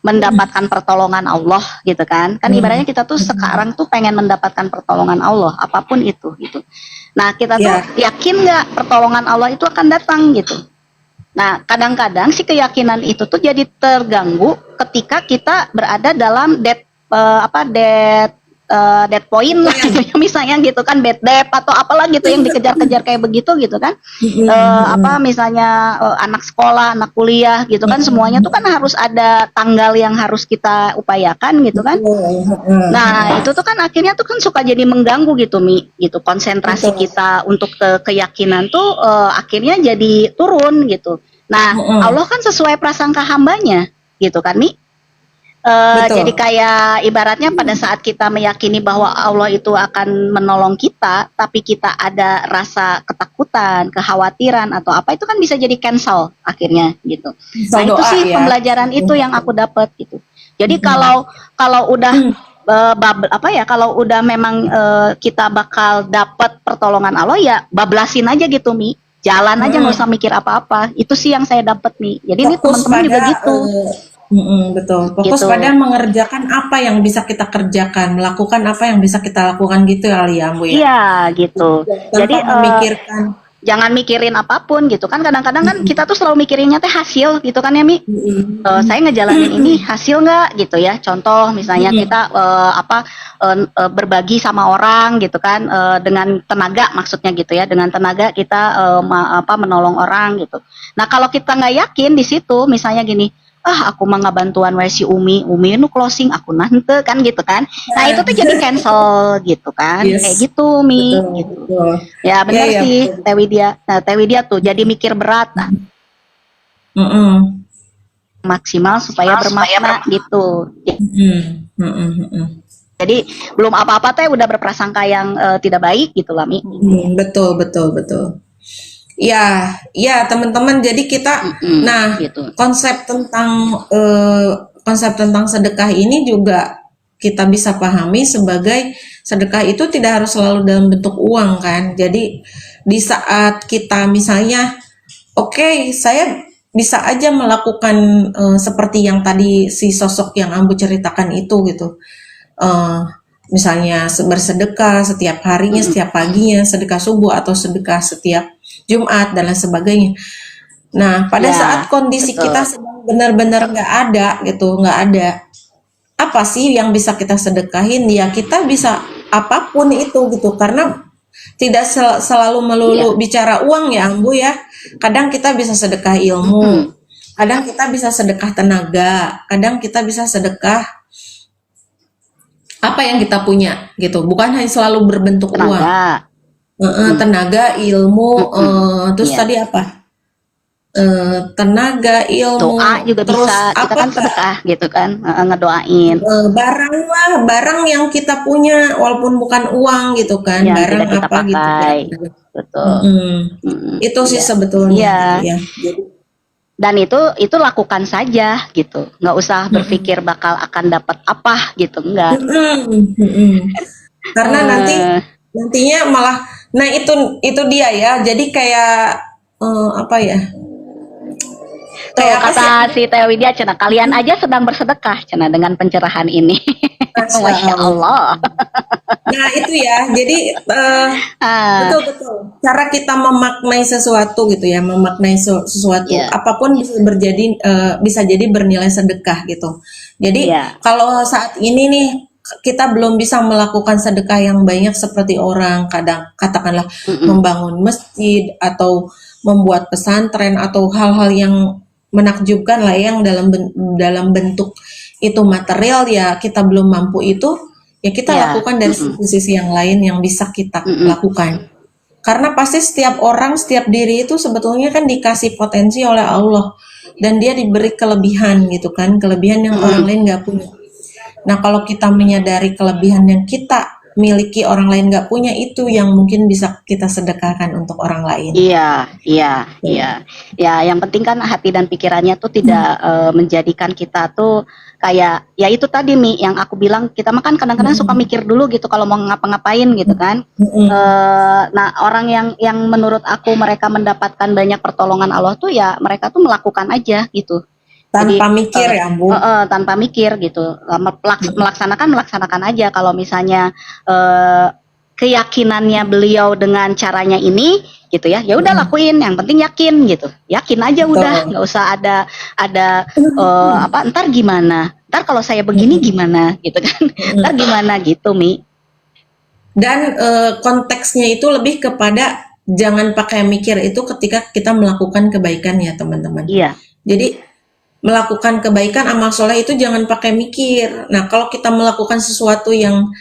mendapatkan pertolongan Allah gitu kan. Kan ibaratnya kita tuh sekarang tuh pengen mendapatkan pertolongan Allah apapun itu gitu. Nah, kita tuh yakin nggak pertolongan Allah itu akan datang gitu. Nah, kadang-kadang si keyakinan itu tuh jadi terganggu ketika kita berada dalam dead point lah gitu ya, misalnya gitu kan, bad debt atau apalah gitu yang dikejar-kejar kayak begitu gitu kan. Misalnya anak sekolah, anak kuliah gitu kan, semuanya tuh kan harus ada tanggal yang harus kita upayakan gitu kan. Nah, itu tuh kan akhirnya tuh kan suka jadi mengganggu gitu, Mi, gitu. Konsentrasi kita untuk keyakinan tuh akhirnya jadi turun gitu. Nah, Allah kan sesuai prasangka hambanya gitu kan, Mi. Jadi kayak ibaratnya pada saat kita meyakini bahwa Allah itu akan menolong kita, tapi kita ada rasa ketakutan, kekhawatiran atau apa, itu kan bisa jadi cancel akhirnya gitu. Nah, itu sih pembelajaran itu yang aku dapat gitu. Jadi kalau udah kalau udah memang kita bakal dapat pertolongan Allah, ya bablasin aja gitu, Mi. Jalan aja, nggak usah mikir apa-apa. Itu sih yang saya dapat, Mi. Jadi ini teman-teman juga gitu. Betul. Fokus pada mengerjakan apa yang bisa kita kerjakan, melakukan apa yang bisa kita lakukan gitu kali ya, Bu ya. Iya, gitu. Jadi memikirkan, jangan mikirin apapun gitu kan. Kadang-kadang kan kita tuh selalu mikirinnya teh hasil gitu kan ya, Mi. Saya ngejalanin ini hasil nggak gitu ya. Contoh misalnya kita berbagi sama orang gitu kan, dengan tenaga maksudnya gitu ya. Dengan tenaga kita menolong orang gitu. Nah, kalau kita nggak yakin di situ, misalnya gini, aku mah nggak bantuan si Umi nu closing aku nante kan gitu kan. Nah, itu tuh jadi cancel gitu kan. Kayak gitu, Mi. Gitu. Ya benar sih, Teh Widya. Nah, Teh Widya tuh jadi mikir berat. Nah. Maksimal supaya bermakna gitu. Jadi belum apa-apa teh udah berprasangka yang tidak baik gitu lah, Mi. Betul. Ya, teman-teman. Jadi kita, gitu. konsep tentang sedekah ini juga kita bisa pahami sebagai sedekah itu tidak harus selalu dalam bentuk uang kan. Jadi di saat kita misalnya, saya bisa aja melakukan seperti yang tadi si sosok yang Ambu ceritakan itu gitu. Misalnya bersedekah setiap harinya, setiap paginya, sedekah subuh atau sedekah setiap Jumat dan lain sebagainya. Nah, pada saat kondisi kita sedang benar-benar nggak ada gitu, nggak ada apa sih yang bisa kita sedekahin? Ya kita bisa apapun itu gitu, karena tidak selalu melulu Iya. bicara uang ya Ambu ya. Kadang kita bisa sedekah Mm-mm. ilmu, kadang kita bisa sedekah tenaga, kadang kita bisa sedekah apa yang kita punya gitu. Bukan hanya selalu berbentuk uang. Tenaga. Mm. Tenaga, ilmu, Mm-mm. terus Iya. tadi apa? Tenaga, Doa ilmu, juga terus bisa. Kita apa kan Kak? sedekah gitu kan, ngedoain Barang lah, barang yang kita punya walaupun bukan uang gitu kan, yang barang tidak kita apa gitu pakai. kira-kira. Betul. Mm-mm. Mm-mm. Itu sih Iya. sebetulnya Iya. gitu ya. Jadi, Dan itu lakukan saja gitu. Nggak usah berpikir bakal akan dapat apa gitu. Enggak. mm-mm, mm-mm. Karena Eh, nantinya malah, nah itu dia ya. Jadi kayak apa ya? tuh Kayak apa sih? kata si Teh Widya Cina, kalian aja sedang bersedekah Cina dengan pencerahan ini. Masya Masya Allah. Allah. Nah itu ya. Jadi Ah, betul betul. Cara kita memaknai sesuatu gitu ya, memaknai sesuatu ya, apapun bisa jadi bernilai sedekah gitu. Jadi ya, kalau saat ini nih kita belum bisa melakukan sedekah yang banyak seperti orang kadang katakanlah mm-mm, membangun masjid atau membuat pesantren atau hal-hal yang menakjubkan lah yang dalam bentuk itu material ya kita belum mampu itu ya kita ya, lakukan dari mm-mm, sisi-sisi yang lain yang bisa kita mm-mm, lakukan. Karena pasti setiap orang, setiap diri itu sebetulnya kan dikasih potensi oleh Allah dan dia diberi kelebihan gitu kan, kelebihan yang orang mm-mm. lain nggak punya. Nah kalau kita menyadari kelebihan yang kita miliki orang lain nggak punya itu yang mungkin bisa kita sedekahkan untuk orang lain. Iya, iya, iya. Ya, yang penting kan hati dan pikirannya tuh tidak menjadikan kita tuh kayak ya itu tadi Mi yang aku bilang kita mah kan kadang-kadang suka mikir dulu gitu kalau mau ngapa-ngapain gitu kan. Nah, orang yang menurut aku mereka mendapatkan banyak pertolongan Allah tuh ya mereka tuh melakukan aja gitu. Jadi Tanpa mikir ya Bu. tanpa mikir gitu, melaksanakan aja. Kalau misalnya eh, keyakinannya beliau dengan caranya ini gitu ya, ya udah lakuin. Yang penting yakin gitu, yakin aja udah, Betul. nggak usah ada apa ntar gimana, ntar kalau saya begini gimana gitu kan, ntar gimana gitu Mi. Dan konteksnya itu lebih kepada jangan pakai mikir itu ketika kita melakukan kebaikan ya teman-teman. Iya, Jadi melakukan kebaikan amal soleh itu jangan pakai mikir. Nah kalau kita melakukan sesuatu yang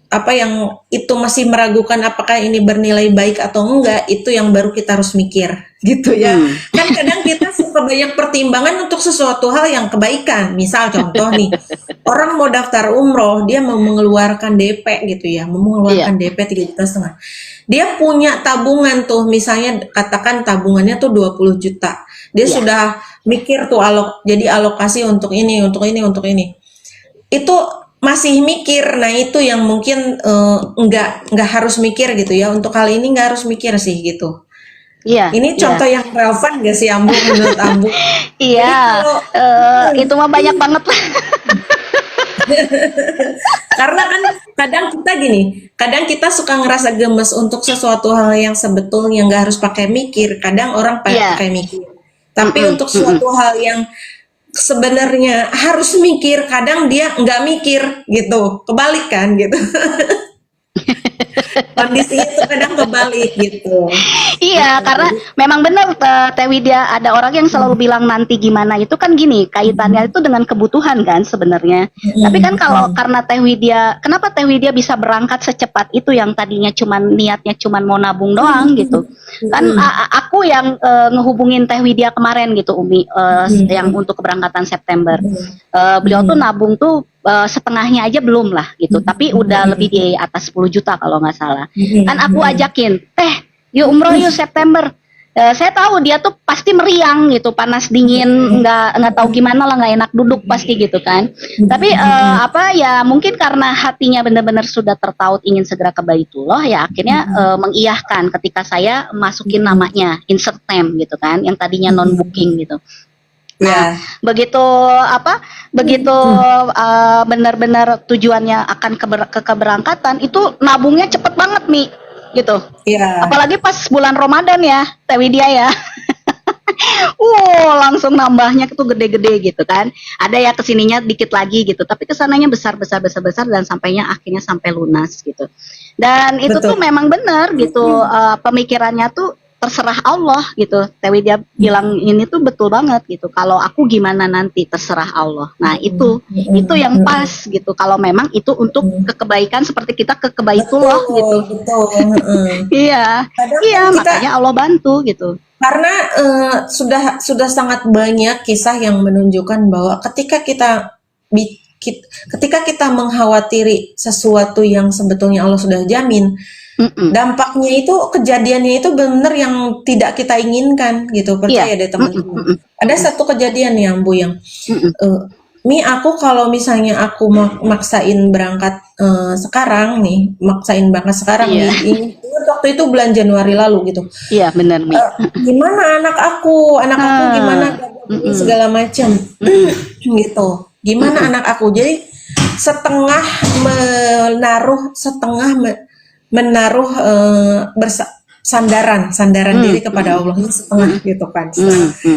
apa yang itu masih meragukan apakah ini bernilai baik atau enggak, itu yang baru kita harus mikir gitu ya. Kan kadang kita suka banyak pertimbangan untuk sesuatu hal yang kebaikan. Misal contoh nih, orang mau daftar umroh, dia mau mengeluarkan DP gitu ya, mau iya, mengeluarkan DP 3,5 juta. Dia punya tabungan tuh, misalnya katakan tabungannya tuh 20 juta. Dia iya, sudah mikir tuh jadi alokasi untuk ini, untuk ini, untuk ini. Itu masih mikir. Nah, itu yang mungkin nggak harus mikir gitu ya. Untuk kali ini nggak harus mikir sih gitu. iya, Ini iya, contoh yang relevan gak sih Ambu menurut Ambu? Jadi iya. kalau Itu mah banyak banget lah. karena kan kadang kita gini, kadang kita suka ngerasa gemes untuk sesuatu hal yang sebetulnya nggak harus pakai mikir. Kadang orang Iya, pakai mikir. Tapi mm-mm, untuk mm-mm. suatu hal yang sebenarnya harus mikir, kadang dia nggak mikir gitu. Kebalik kan gitu. Kondisinya tuh kadang kebalik gitu. Iya, karena memang benar Teh Widya ada orang yang selalu bilang nanti gimana itu kan gini, kaitannya itu dengan kebutuhan kan sebenarnya. Tapi kan kalau karena Teh Widya, kenapa Teh Widya bisa berangkat secepat itu yang tadinya cuman niatnya cuman mau nabung doang gitu. Kan aku yang ngehubungin Teh Widya kemarin gitu Umi yang untuk keberangkatan September. Beliau tuh nabung tuh setengahnya aja belum lah gitu, tapi udah lebih di atas 10 juta kalau nggak salah. Kan aku ajakin, yuk umroh yuk September. Saya tahu dia tuh pasti meriang gitu, panas dingin, nggak tahu gimana lah, nggak enak duduk pasti gitu kan. Tapi apa ya mungkin karena hatinya benar-benar sudah tertaut ingin segera ke Baitullah ya akhirnya mengiyahkan ketika saya masukin namanya insert name gitu kan, yang tadinya non booking gitu. Nah, Ya, begitu benar-benar tujuannya akan ke keberangkatan itu nabungnya cepet banget Mi gitu. ya. Apalagi pas bulan Ramadan ya, Teh Widya ya. Langsung nambahnya tuh gede-gede gitu kan. Ada ya kesininya dikit lagi gitu, tapi kesananya besar besar besar besar dan sampainya akhirnya sampai lunas gitu. Dan itu tuh Betul. memang benar gitu, pemikirannya tuh terserah Allah gitu. Tewi dia bilang ini tuh betul banget gitu. Kalau aku gimana nanti terserah Allah. Nah itu yang pas gitu. Kalau memang itu untuk kebaikan seperti kita ke kebaitullah gitu. Betul, betul. Iya, Kadang iya kan kita makanya Allah bantu gitu. karena sudah sangat banyak kisah yang menunjukkan bahwa ketika kita mengkhawatiri sesuatu yang sebetulnya Allah sudah jamin, Mm-mm. dampaknya itu kejadiannya itu benar yang tidak kita inginkan gitu. Percaya Iya. deh teman-teman. Mm-mm. Ada satu kejadian ya Bu yang Mm-mm. Mi aku kalau misalnya aku maksain berangkat sekarang nih, maksain berangkat sekarang Iya. nih, ini waktu itu bulan Januari lalu gitu. Iya benar Mi. Gimana anak aku gimana ini Mm-mm. segala macam gitu. Gimana anak aku? Jadi setengah menaruh sandaran diri kepada Allah ini setengah gitu kan,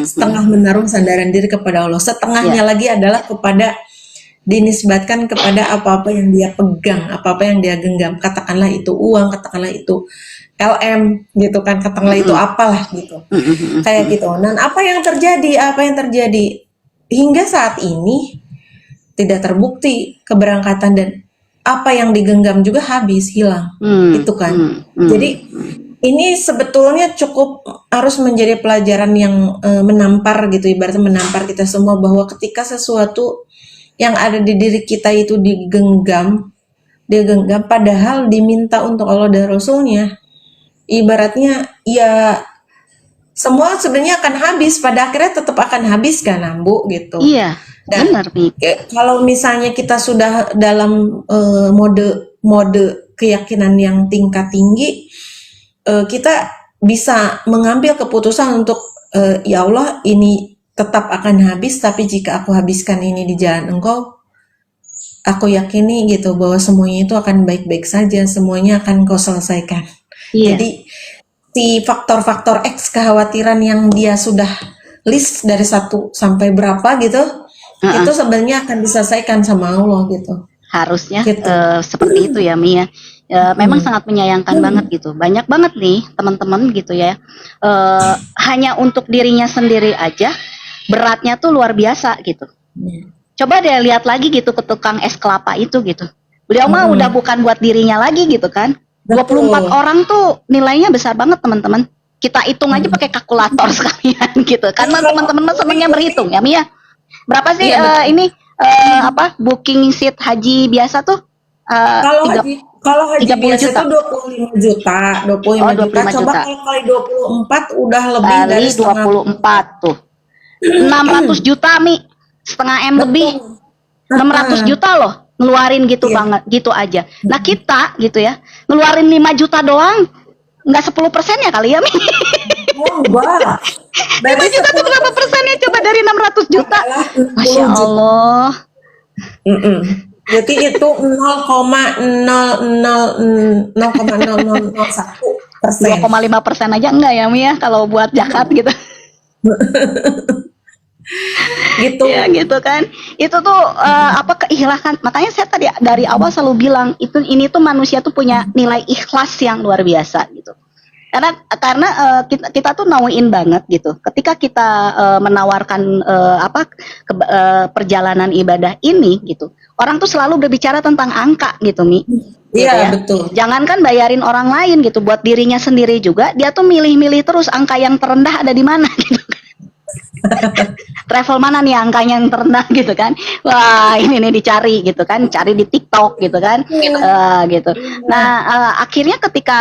setengah menaruh sandaran diri kepada Allah, setengahnya Iya. lagi adalah kepada dinisbatkan kepada apa-apa yang dia pegang, apa-apa yang dia genggam, katakanlah itu uang, katakanlah itu LM gitu kan, katakanlah itu apalah gitu, kayak gitu. Dan apa yang terjadi hingga saat ini tidak terbukti keberangkatan dan apa yang digenggam juga habis, hilang, itu kan. Jadi ini sebetulnya cukup harus menjadi pelajaran yang menampar gitu, ibaratnya menampar kita semua bahwa ketika sesuatu yang ada di diri kita itu digenggam padahal diminta untuk Allah dan Rasulnya, ibaratnya ya semua sebenarnya akan habis, pada akhirnya tetap akan habis kan Ambu gitu. Iya. Dan Benar Mi. kalau misalnya kita sudah dalam mode keyakinan yang tingkat tinggi, kita bisa mengambil keputusan untuk ya Allah ini tetap akan habis, tapi jika aku habiskan ini di jalan Engkau, aku yakini gitu bahwa semuanya itu akan baik-baik saja, semuanya akan Kau selesaikan. Iya. Jadi si faktor-faktor X kekhawatiran yang dia sudah list dari 1 sampai berapa gitu, itu sebenarnya akan diselesaikan sama Allah gitu. Harusnya Gitu. seperti itu ya Mi ya. Memang sangat menyayangkan banget gitu. Banyak banget nih teman-teman gitu ya. Hanya untuk dirinya sendiri aja beratnya tuh luar biasa gitu. Coba deh lihat lagi gitu ke tukang es kelapa itu gitu. Beliau mah udah bukan buat dirinya lagi gitu kan. 24 orang tuh nilainya besar banget teman-teman. Kita hitung aja pakai kalkulator sekalian gitu. Karena teman-teman senangnya berhitung ya Mi ya. Berapa sih ini booking seat haji biasa tuh? Kalau haji 30 biasa juta. itu 25 juta, 25 juta. 25 Coba juta. kalau kali 24 udah lebih dari Kali setengah. 24 tuh. 600 juta Mi. Setengah M lebih. 600 juta loh ngeluarin gitu banget gitu aja. Nah kita gitu ya ngeluarin 5 juta doang, nggak 10% ya kali ya Mi. Oh, enggak. 5 juta tuh berapa persennya coba dari 600 juta? Masya Allah. Jadi itu 0,00001%. 2,5% aja enggak ya Mi ya kalau buat zakat gitu. Gitu. Ya gitu kan. Itu tuh keikhlasan. Makanya saya tadi dari awal selalu bilang ini tuh manusia tuh punya nilai ikhlas yang luar biasa gitu. Karena kita tuh nauin banget gitu. Ketika kita menawarkan perjalanan ibadah ini gitu. Orang tuh selalu berbicara tentang angka gitu Mi. Gitu Iya, ya. betul. Jangankan bayarin orang lain gitu, buat dirinya sendiri juga dia tuh milih-milih terus angka yang terendah ada di mana gitu. Travel mana nih angkanya yang terendah gitu kan. Wah ini nih dicari gitu kan, cari di TikTok gitu kan. Gitu. Nah akhirnya ketika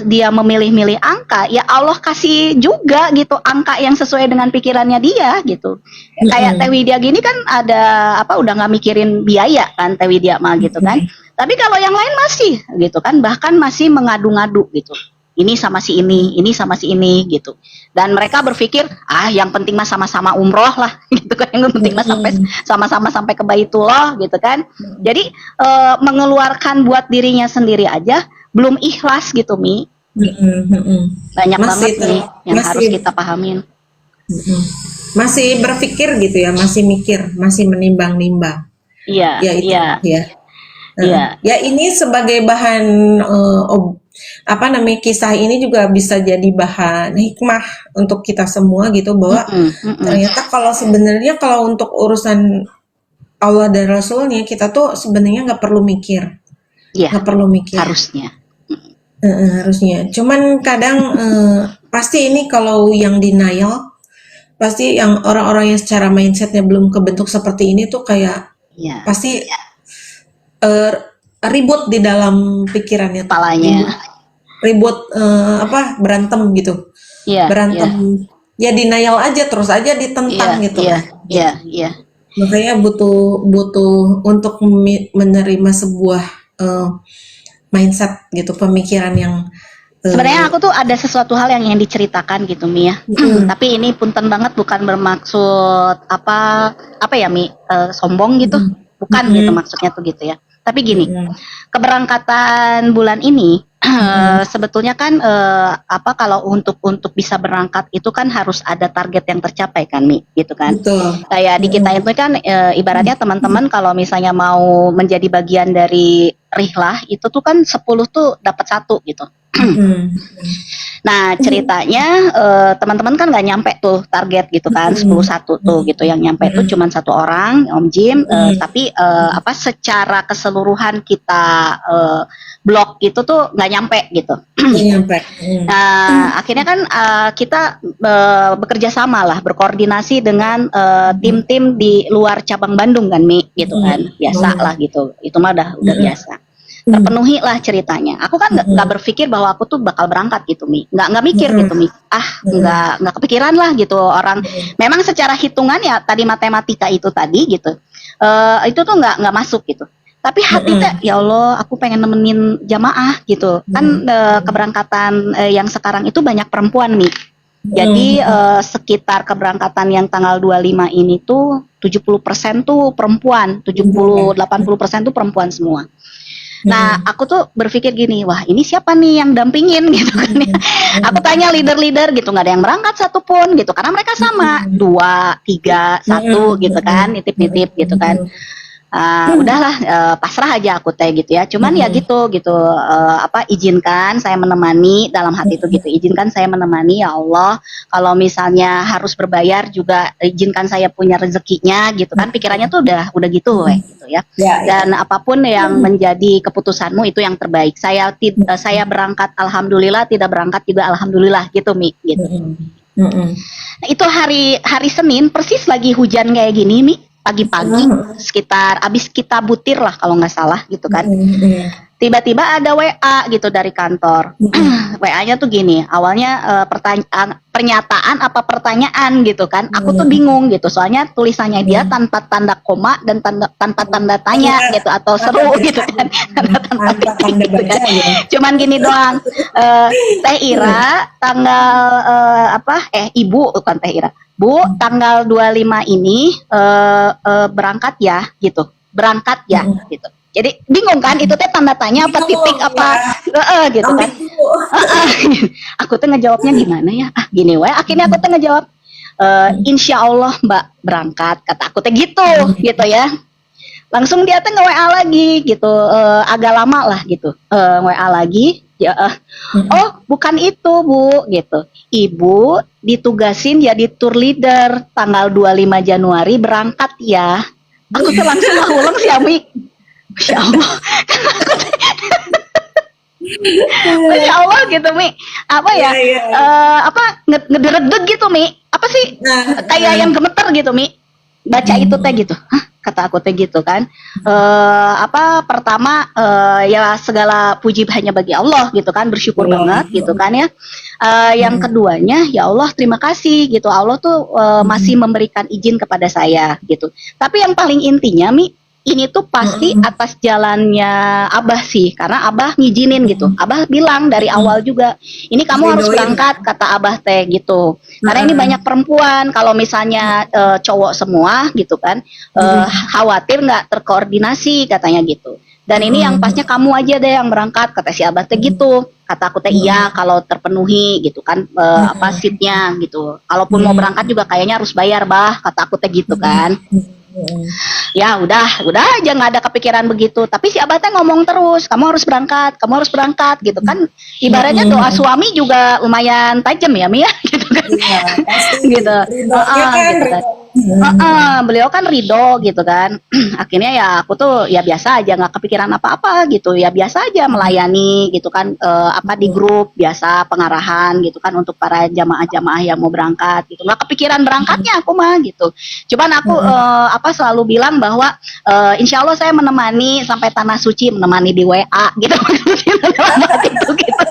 dia memilih-milih angka, ya Allah kasih juga gitu angka yang sesuai dengan pikirannya dia gitu. Kayak Teh Widya gini kan ada udah nggak mikirin biaya kan Teh Widya mah gitu kan. Tapi kalau yang lain masih gitu kan, bahkan masih mengadu-ngadu gitu. Ini sama si ini sama si ini gitu. Dan mereka berpikir, yang penting mah sama-sama umroh lah gitu kan. Yang penting mah sama-sama sampai ke Baitullah gitu kan. Jadi mengeluarkan buat dirinya sendiri aja belum ikhlas gitu Mi. Banyak banget nih yang harus kita pahamin. Mm-mm. Masih berpikir gitu ya, masih mikir, masih menimbang-nimbang. Iya, Ya itu iya, ya. Heeh. iya. Ya ini sebagai bahan apa namanya, kisah ini juga bisa jadi bahan hikmah untuk kita semua gitu, bahwa Mm-mm, mm-mm. ternyata kalau sebenarnya kalau untuk urusan Allah dan Rasulnya kita tuh sebenarnya nggak perlu mikir, Iya, nggak perlu mikir. harusnya. Harusnya. Cuman kadang pasti ini kalau yang denial, pasti yang orang-orang yang secara mindsetnya belum kebentuk seperti ini tuh kayak Iya, pasti eh, ribut di dalam pikirannya tuh, kepalanya. ribut, ribut apa, berantem gitu, Iya, iya, berantem. Ya denial aja, terus aja iya, ditentang gitu iya, kan. iya, iya. Makanya butuh butuh untuk menerima sebuah eh, mindset gitu, pemikiran yang Sebenarnya aku tuh ada sesuatu hal yang ingin diceritakan gitu Mi ya. Tapi ini punten banget, bukan bermaksud apa ya Mi, sombong gitu. Bukan gitu maksudnya tuh gitu ya. Tapi gini, keberangkatan bulan ini sebetulnya kan kalau untuk bisa berangkat itu kan harus ada target yang tercapai kan Mi gitu kan. betul. Kayak di kita itu kan ibaratnya teman-teman kalau misalnya mau menjadi bagian dari rihlah itu tuh kan 10 tuh dapat satu gitu. Mm. Nah ceritanya teman-teman kan nggak nyampe tuh target gitu kan, 10-1 tuh gitu, yang nyampe tuh cuman satu orang Om Jim, tapi secara keseluruhan kita blok itu tuh nggak nyampe gitu. Nggak nyampe. Nah, akhirnya kan kita bekerja sama lah, berkoordinasi dengan tim-tim di luar cabang Bandung kan, Mi, gitu kan. Biasa lah gitu. Itu mah udah biasa. Terpenuhi lah ceritanya. Aku kan nggak berpikir bahwa aku tuh bakal berangkat gitu, Mi. Nggak mikir gitu, Mi. Nggak kepikiran lah gitu orang. Memang secara hitungan ya tadi matematika itu tadi gitu. Itu tuh nggak masuk gitu. Tapi hati teh, ya Allah, aku pengen nemenin jamaah gitu. Kan keberangkatan yang sekarang itu banyak perempuan, Mi. Jadi sekitar keberangkatan yang tanggal 25 ini tuh 70% tuh perempuan, 70-80% tuh perempuan semua. Nah, aku tuh berpikir gini, wah ini siapa nih yang dampingin gitu kan ya. Aku tanya leader-leader gitu, nggak ada yang berangkat satupun gitu, karena mereka sama, 2, 3, 1 gitu kan, nitip-nitip gitu kan. Udahlah pasrah aja aku teh gitu ya. Cuman ya gitu izinkan saya menemani dalam hati itu gitu. Izinkan saya menemani ya Allah. Kalau misalnya harus berbayar juga izinkan saya punya rezekinya gitu kan. Pikirannya tuh udah gitu gitu ya. Dan apapun yang menjadi keputusanmu itu yang terbaik. Saya berangkat alhamdulillah, tidak berangkat juga alhamdulillah gitu Mi gitu. Nah, itu hari Senin persis lagi hujan kayak gini Mi. Pagi-pagi sekitar abis kita butir lah kalau nggak salah gitu kan. Tiba-tiba ada WA gitu dari kantor. WA-nya tuh gini, awalnya pernyataan apa pertanyaan gitu kan. Aku tuh bingung gitu, soalnya tulisannya dia tanpa tanda koma dan tanpa tanda tanya gitu atau seru gitu kan. Tanpa tanda gitu kan. Cuman gini doang. Teh Ira tanggal Ibu bukan Teh Ira. Bu, tanggal 25 ini berangkat ya gitu. Berangkat ya gitu. Jadi bingung kan itu teh tanda tanya apa titik apa gitu kan. Aku tuh ngejawabnya gimana ya? Gini we, akhirnya aku tuh ngejawab insya Allah Mbak berangkat, kata aku teh gitu gitu ya. Langsung dia tuh nge-WA lagi gitu, agak lama lah gitu, WA lagi ya, oh bukan itu Bu gitu, Ibu ditugasin jadi tour leader tanggal 25 Januari berangkat ya. Aku tuh langsung ulang si Ami, Masya Allah. Masya Allah gitu Mi, apa ya, ngederdeg gitu Mi, apa sih kayak yang gemeter gitu Mi, baca itu teh gitu. Kata aku teh gitu kan. Pertama ya segala puji hanya bagi Allah gitu kan, bersyukur banget gitu kan ya. Yang keduanya ya Allah terima kasih gitu, Allah tuh masih memberikan izin kepada saya gitu. Tapi yang paling intinya Mi, ini tuh pasti atas jalannya Abah sih, karena Abah ngizinin gitu. Abah bilang dari awal juga, ini kamu harus berangkat, kata Abah teh gitu. Karena ini banyak perempuan, kalau misalnya cowok semua gitu kan, khawatir nggak terkoordinasi katanya gitu. Dan ini yang pasnya kamu aja deh yang berangkat, kata si Abah teh gitu. Kata aku teh iya kalau terpenuhi gitu kan, apa seatnya gitu. Kalaupun mau berangkat juga kayaknya harus bayar bah, kata aku teh gitu kan. Ya udah aja nggak ada kepikiran begitu. Tapi si abah teh ngomong terus, kamu harus berangkat gitu kan. Ibaratnya doa suami juga lumayan tajam ya Mia gitu kan. Iya, pasti Gitu. ridhonya kan Gitu kan. ridho. Beliau kan ridho gitu kan. Akhirnya ya aku tuh ya biasa aja nggak kepikiran apa-apa gitu, ya biasa aja melayani gitu kan, apa di grup biasa pengarahan gitu kan untuk para jamaah-jamaah yang mau berangkat gitu, nggak kepikiran berangkatnya aku mah gitu. Cuman aku apa selalu bilang bahwa insya Allah saya menemani sampai tanah suci, menemani di WA gitu. Gitu, gitu.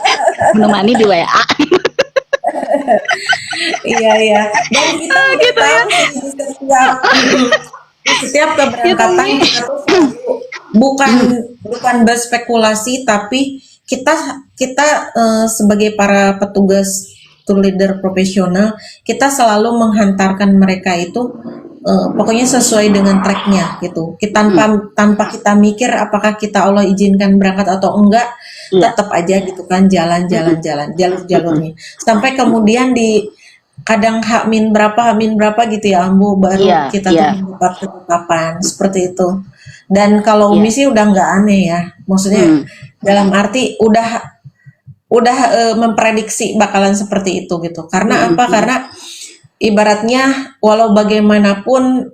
Menemani di WA. Iya iya. Dan kita udah Gitu tahu ya. sih setiap Gitu keberangkatan Mi. kita tuh selalu bukan bukan berspekulasi, tapi kita kita sebagai para petugas tour leader profesional, kita selalu menghantarkan mereka itu pokoknya sesuai dengan tracknya gitu. Kita tanpa kita mikir apakah kita Allah izinkan berangkat atau enggak, Iya. tetap aja gitu kan jalan-jalan jalur-jalurnya. Sampai kemudian di kadang H-berapa gitu ya Ambu baru Iya, kita tuh iya. mendapat ketetapan seperti itu. Dan kalau Iya. Umi sih udah nggak aneh ya, maksudnya dalam arti udah memprediksi bakalan seperti itu gitu. Karena apa? Karena ibaratnya walau bagaimanapun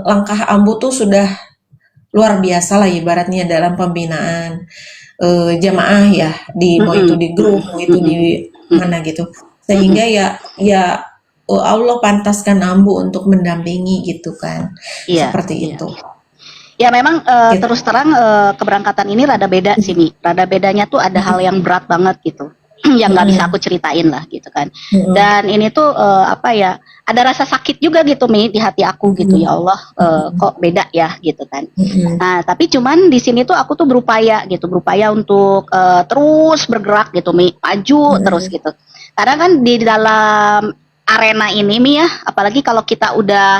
langkah Ambu tuh sudah luar biasa lah ibaratnya dalam pembinaan jamaah ya, di mau itu di grup, mau itu di mana gitu. Sehingga ya Allah pantaskan Ambu untuk mendampingi gitu kan. Iya, Seperti iya. itu. Ya memang Gitu. terus terang keberangkatan ini rada beda sih Mi. Rada bedanya tuh ada hal yang berat banget gitu. Yang nggak bisa aku ceritain lah gitu kan. Dan ini tuh apa ya? Ada rasa sakit juga gitu Mi di hati aku gitu, ya Allah kok beda ya gitu kan. Nah, tapi cuman di sini tuh aku tuh berupaya gitu, berupaya untuk terus bergerak gitu Mi, maju terus gitu. Karena kan di dalam arena ini Mi ya, apalagi kalau kita udah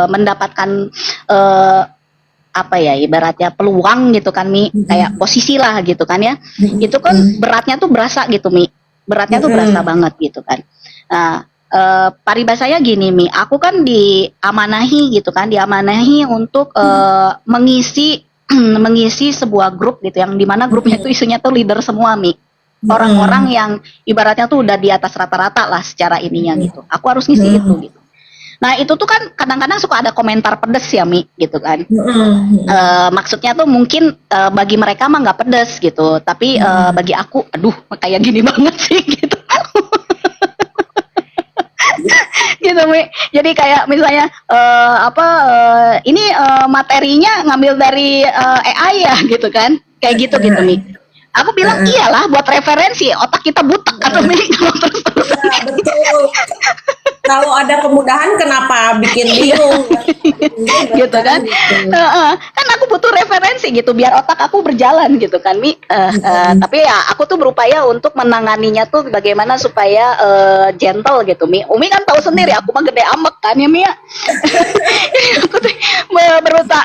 mendapatkan eh, apa ya ibaratnya peluang gitu kan Mi, kayak posisi lah gitu kan ya, itu kan beratnya tuh berasa gitu Mi, beratnya tuh berasa banget gitu kan. Nah paribasanya gini Mi, aku kan diamanahi gitu kan, diamanahi untuk mengisi mengisi sebuah grup gitu, yang dimana grupnya itu isinya tuh leader semua Mi, orang-orang yang ibaratnya tuh udah di atas rata-rata lah secara ininya gitu, aku harus ngisi itu gitu. Nah itu tuh kan kadang-kadang suka ada komentar pedes ya Mi gitu kan. Maksudnya tuh mungkin bagi mereka mah nggak pedes gitu, tapi bagi aku aduh kayak gini banget sih gitu. Gitu Mi. Jadi kayak misalnya ini materinya ngambil dari AI ya gitu kan, kayak gitu gitu Mi. Aku bilang iyalah buat referensi, otak kita butek atau Mi kalau terus-terusan Ya, betul. Kalau ada kemudahan kenapa bikin bingung? gitu kan. Kan aku butuh referensi gitu biar otak aku berjalan gitu kan Mi. Tapi ya aku tuh berupaya untuk menanganinya tuh bagaimana supaya gentle gitu Mi. Umi kan tahu sendiri aku mah gede amek kan ya Mi ya. Aku tuh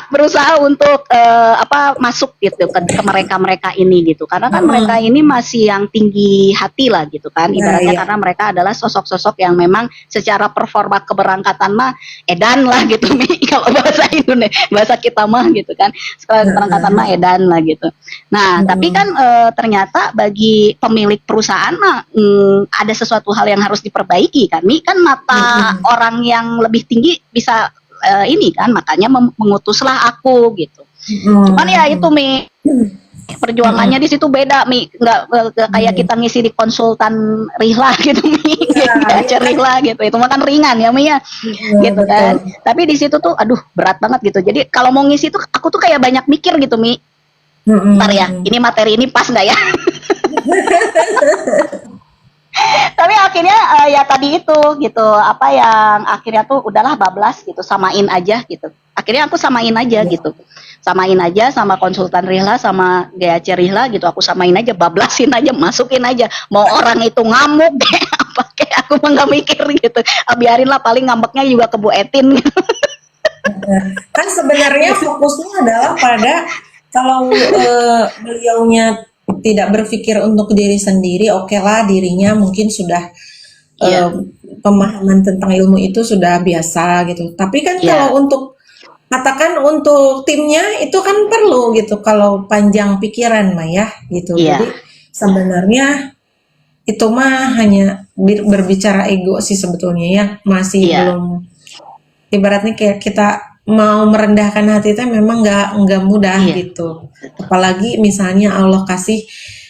berusaha untuk masuk gitu ke mereka ini gitu, karena kan mereka ini masih yang tinggi hati lah gitu kan ibaratnya, karena mereka adalah sosok-sosok yang memang secara performa keberangkatan mah edan lah gitu Mi, kalau bahasa Indonesia, bahasa kita mah gitu kan, keberangkatan mah edan lah gitu. Nah tapi kan ternyata bagi pemilik perusahaan mah ada sesuatu hal yang harus diperbaiki kan Mi, kan mata orang yang lebih tinggi bisa ini kan, makanya mengutuslah aku gitu. Cuman ya itu Mi, perjuangannya di situ beda Mi, nggak kayak kita ngisi di konsultan Rihla gitu Mi, acara Rihla gitu, itu makan ringan ya Mi ya, gitu kan. Tapi di situ tuh aduh berat banget gitu. Jadi kalau mau ngisi tuh aku tuh kayak banyak mikir gitu Mi. Ntar ya, ini materi ini pas nggak ya? Tapi akhirnya ya tadi itu gitu, apa yang akhirnya tuh udahlah bablas gitu, samain aja gitu. Akhirnya aku samain aja gitu, samain aja sama konsultan Rihla sama GAC Rihla gitu, aku samain aja, bablasin aja, masukin aja, mau orang itu ngamuk kayak apa kayak aku mah nggak mikir gitu, biarin lah, paling ngambeknya juga ke Bu Etin gitu. Kan sebenarnya fokusnya adalah pada kalau beliaunya tidak berpikir untuk diri sendiri, oke lah dirinya mungkin sudah Iya, eh, pemahaman tentang ilmu itu sudah biasa gitu. Tapi kan iya, kalau untuk katakan untuk timnya itu kan perlu gitu kalau panjang pikiran mah ya gitu. iya, Jadi sebenarnya itu mah hanya berbicara ego sih sebetulnya ya, masih iya, belum ibaratnya kayak kita mau merendahkan hati itu memang nggak mudah iya, gitu. betul. Apalagi misalnya Allah kasih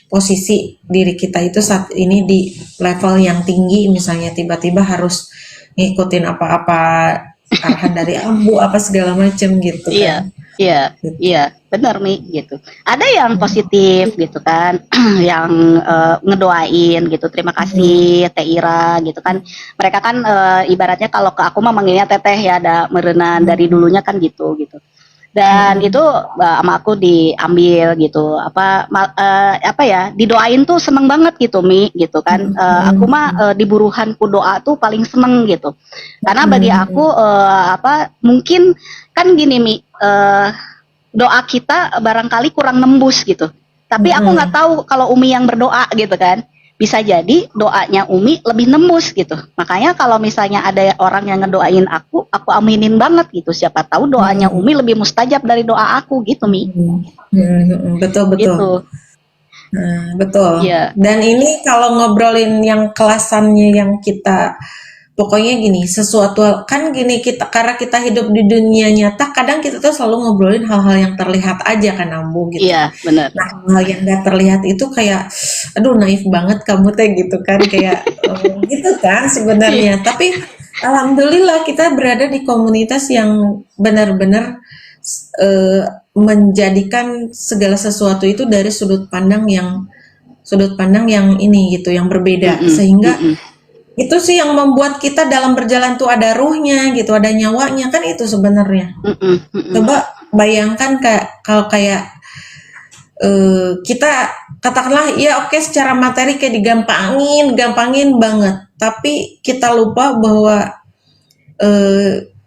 posisi diri kita itu saat ini di level yang tinggi, misalnya tiba-tiba harus ngikutin apa-apa arahan dari ambu apa segala macam gitu Iya, kan. iya, Gitu. iya, benar nih gitu. Ada yang positif gitu kan, yang ngedoain gitu. Terima kasih Teh Ira gitu kan. Mereka kan ibaratnya kalau ke aku mah manggilnya Teteh ya, ada merenan dari dulunya kan gitu gitu. Dan itu sama aku diambil gitu apa ya didoain tuh seneng banget gitu Mi gitu kan. Aku mah di buruhanku doa tuh paling seneng gitu karena bagi aku apa mungkin kan gini Mi doa kita barangkali kurang nembus gitu tapi aku nggak tahu kalau Umi yang berdoa gitu kan bisa jadi doanya Umi lebih nembus gitu. Makanya kalau misalnya ada orang yang ngedoain aku aminin banget gitu. Siapa tahu doanya Umi lebih mustajab dari doa aku gitu, Mi. Betul betul. Gitu. Nah, betul. Iya, Dan ini kalau ngobrolin yang kelasannya yang kita pokoknya gini, sesuatu kan gini kita karena kita hidup di dunia nyata, kadang kita tuh selalu ngobrolin hal-hal yang terlihat aja kan Ambu gitu. iya, benar. Nah, hal yang gak terlihat itu kayak aduh naif banget kamu teh gitu kan kayak gitu kan Iya, sebenarnya. Tapi alhamdulillah kita berada di komunitas yang benar-benar eh, menjadikan segala sesuatu itu dari sudut pandang yang ini gitu, yang berbeda mm-mm, sehingga mm-mm, itu sih yang membuat kita dalam berjalan tuh ada ruhnya gitu, ada nyawanya kan itu sebenarnya. mm-mm, mm-mm. Coba bayangkan kayak kalau kayak kita katakanlah ya oke secara materi kayak gampangin banget, tapi kita lupa bahwa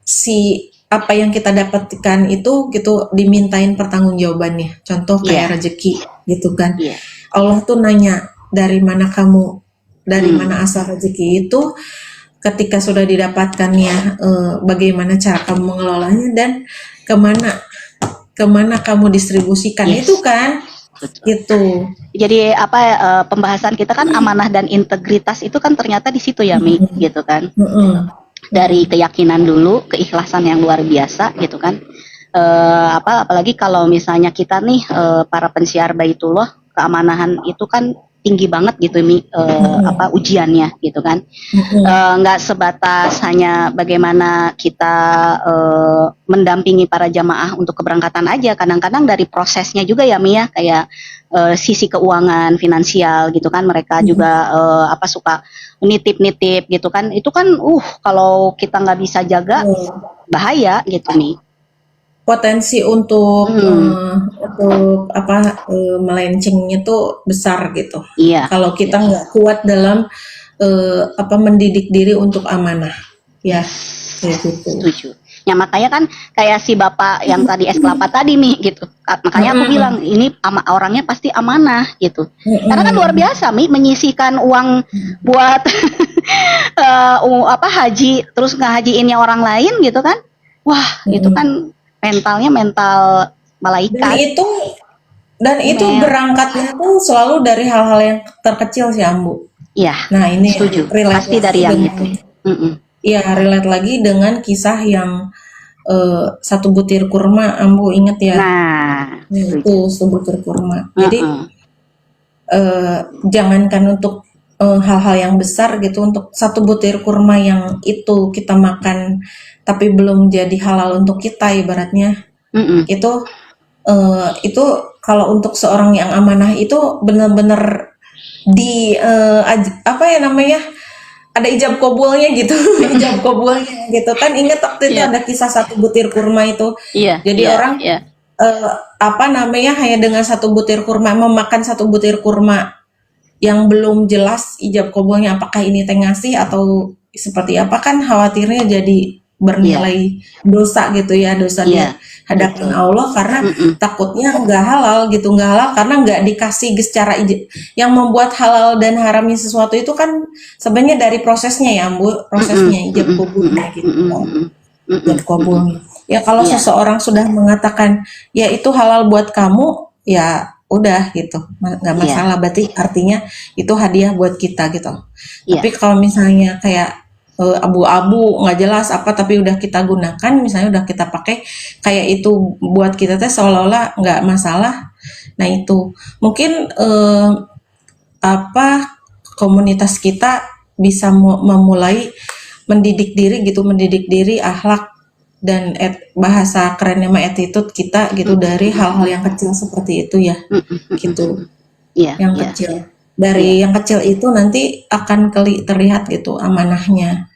si apa yang kita dapatkan itu gitu dimintain pertanggungjawabannya. Contoh Iya, kayak rezeki gitu kan. iya. Allah tuh nanya dari Mm, mana asal rezeki itu, ketika sudah didapatkannya bagaimana cara kamu mengelolanya dan kemana kemana kamu distribusikan itu yes, kan betul. gitu. Jadi apa pembahasan kita kan amanah dan integritas itu kan ternyata di situ ya, Mi, gitu kan. Mm-mm. Dari keyakinan dulu, keikhlasan yang luar biasa gitu kan. Apalagi kalau misalnya kita nih para pensiar Baitullah, keamanahan itu kan tinggi banget gitu Mi ujiannya gitu kan. Nggak sebatas hanya bagaimana kita mendampingi para jamaah untuk keberangkatan aja, kadang-kadang dari prosesnya juga ya Mi ya, kayak sisi keuangan finansial gitu kan mereka juga suka nitip-nitip gitu kan itu kan kalau kita nggak bisa jaga bahaya gitu nih. Potensi untuk Hmm, melencengnya tuh besar gitu. iya Kalau kita gitu. nggak kuat dalam mendidik diri untuk amanah, ya Yes, kayak gitu. setuju. Ya makanya kan kayak si bapak yang tadi es kelapa tadi nih gitu. Makanya aku bilang ini orangnya pasti amanah gitu. Karena kan luar biasa Mi menyisihkan uang buat haji terus ngehajiinnya orang lain gitu kan. Wah, itu kan mentalnya mental Dan malaikat. itu dan itu Mel. berangkatnya tuh selalu dari hal-hal yang terkecil sih Ambu. Iya, Nah ini setuju. relate Pasti lagi dari yang dengan itu. Mm-mm. ya relate lagi dengan kisah yang satu butir kurma Ambu inget ya. Nah, Nah, setuju. itu satu butir kurma. Jadi Uh-uh. jangankan untuk hal-hal yang besar gitu, untuk satu butir kurma yang itu kita makan tapi belum jadi halal untuk kita ibaratnya Mm-mm. itu kalau untuk seorang yang amanah itu benar-benar di apa ya namanya ada ijab kabulnya gitu ijab kabulnya gitu kan, ingat waktu itu Iya, ada kisah satu butir kurma itu, iya, jadi iya, orang iya. apa namanya hanya dengan satu butir kurma memakan satu butir kurma yang belum jelas ijab kabulnya apakah ini teh ngasih atau seperti apa, kan khawatirnya jadi bernilai dosa gitu ya, dosa di Iya, hadapan betul. Allah, karena takutnya nggak halal gitu, nggak halal karena nggak dikasih secara yang membuat halal dan haramnya sesuatu itu kan sebenarnya dari prosesnya ya Bu, prosesnya ijab kabulnya gitu kan, ijab kabulnya. Ya kalau Iya, seseorang sudah mengatakan ya itu halal buat kamu, ya udah gitu, nggak iya, masalah, berarti artinya itu hadiah buat kita gitu. iya, Tapi kalau misalnya kayak abu-abu nggak jelas apa tapi udah kita gunakan, misalnya udah kita pakai kayak itu buat kita teh seolah-olah nggak masalah. Nah itu mungkin apa komunitas kita bisa memulai mendidik diri gitu, mendidik diri akhlak dan bahasa kerennya mah attitude kita gitu dari hal-hal yang kecil seperti itu ya, gitu. iya, Yang iya, kecil, iya, dari yang kecil itu nanti akan terlihat gitu amanahnya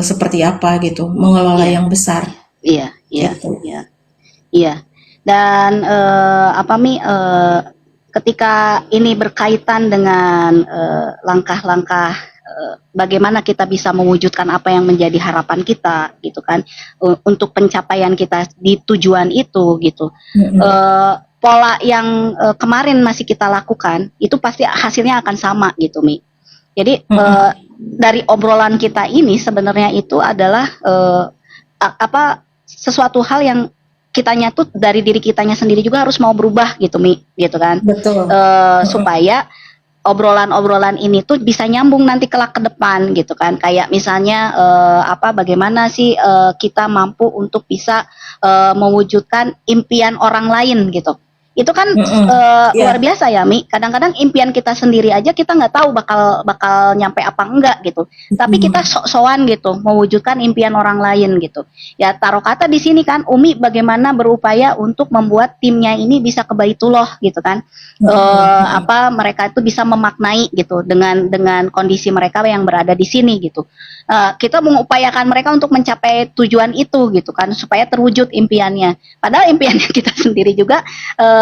seperti apa gitu, mengelola iya, yang besar iya, iya, gitu. iya, iya. Dan apa Mi, ketika ini berkaitan dengan langkah-langkah bagaimana kita bisa mewujudkan apa yang menjadi harapan kita gitu kan, untuk pencapaian kita di tujuan itu gitu. Pola yang kemarin masih kita lakukan itu pasti hasilnya akan sama gitu Mi. Jadi dari obrolan kita ini sebenarnya itu adalah apa sesuatu hal yang kitanya tuh dari diri kitanya sendiri juga harus mau berubah gitu Mi, gitu kan. Betul. Supaya obrolan-obrolan ini tuh bisa nyambung nanti kelak ke depan gitu kan. Kayak misalnya apa bagaimana sih kita mampu untuk bisa mewujudkan impian orang lain gitu. Itu kan luar Ya, biasa ya Mi. Kadang-kadang impian kita sendiri aja kita nggak tahu bakal nyampe apa enggak gitu. Tapi kita sok-sokan gitu mewujudkan impian orang lain gitu. Ya taruh kata di sini kan Umi bagaimana berupaya untuk membuat timnya ini bisa ke Baitullah gitu kan. Apa mereka itu bisa memaknai gitu dengan kondisi mereka yang berada di sini gitu. Kita mengupayakan mereka untuk mencapai tujuan itu gitu kan supaya terwujud impiannya. Padahal impiannya kita sendiri juga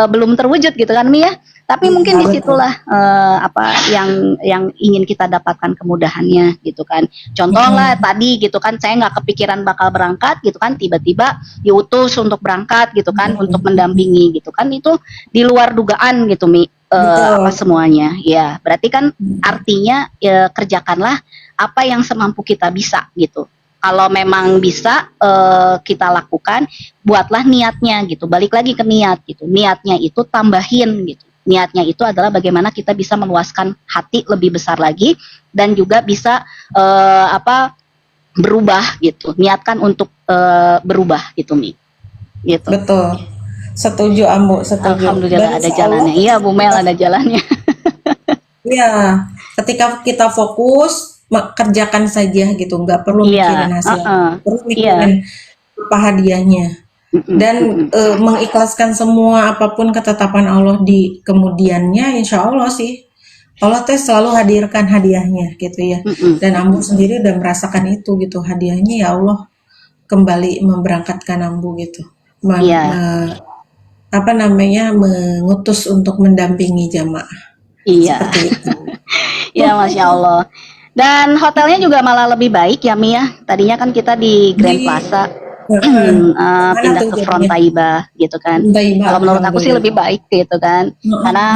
belum terwujud gitu kan Mi ya. Tapi mungkin betul. disitulah apa yang ingin kita dapatkan kemudahannya gitu kan. Contoh lah tadi gitu kan saya nggak kepikiran bakal berangkat gitu kan, tiba-tiba diutus untuk berangkat gitu kan untuk mendampingi gitu kan, itu di luar dugaan gitu Mi. Apa Betul. semuanya ya berarti kan artinya kerjakanlah apa yang semampu kita bisa gitu. Kalau memang bisa kita lakukan, buatlah niatnya gitu. Balik lagi ke niat gitu. Niatnya itu tambahin gitu. Niatnya itu adalah bagaimana kita bisa meluaskan hati lebih besar lagi dan juga bisa apa berubah gitu. Niatkan untuk berubah gitu Mi. Gitu. Betul. Setuju Ambu, setuju. Alhamdulillah Dan ada insya Allah jalannya. Iya Bu Mel ada jalannya. ya, ketika kita fokus kerjakan saja gitu, nggak perlu Iya, mikirin hasil, perlu iya. mikirin apa hadiahnya dan mengikhlaskan semua apapun ketetapan Allah di kemudiannya, insya Allah sih Allah teh selalu hadirkan hadiahnya gitu ya. Dan Ambu sendiri udah merasakan itu gitu, hadiahnya ya Allah kembali memberangkatkan Ambu gitu. Iya. Apa namanya, mengutus untuk mendampingi jamaah Iya. seperti itu. Ya Masya Allah. Dan hotelnya juga malah lebih baik ya Mia. Tadinya kan kita di Grand Di Plaza, mana pindah tuh ke Front jadinya? Taibah gitu kan. Taibah, Kalau menurut aku sih alhamdulillah. lebih baik gitu kan. Karena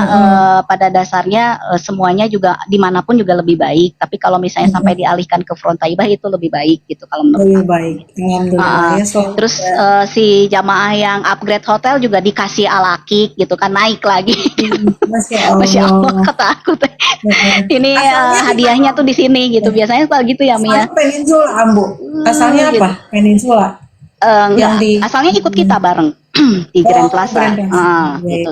pada dasarnya semuanya juga dimanapun juga lebih baik. Tapi kalau misalnya sampai dialihkan ke Front Taibah itu lebih baik gitu kalau menurut Lebih aku. baik, alhamdulillah ya selalu Terus ada. si jamaah yang upgrade hotel juga dikasih alakik gitu kan, naik lagi. Masya Masya Allah Allah. kata aku teh. Ini Asalnya di hadiahnya tuh di sini gitu. Biasanya kalau gitu ya asalnya Mia. Peninsula Ambu. Asalnya Gitu. apa? Peninsula. Yang Enggak, di asalnya ikut kita bareng di Grand Plaza. Grand Plaza. Gitu.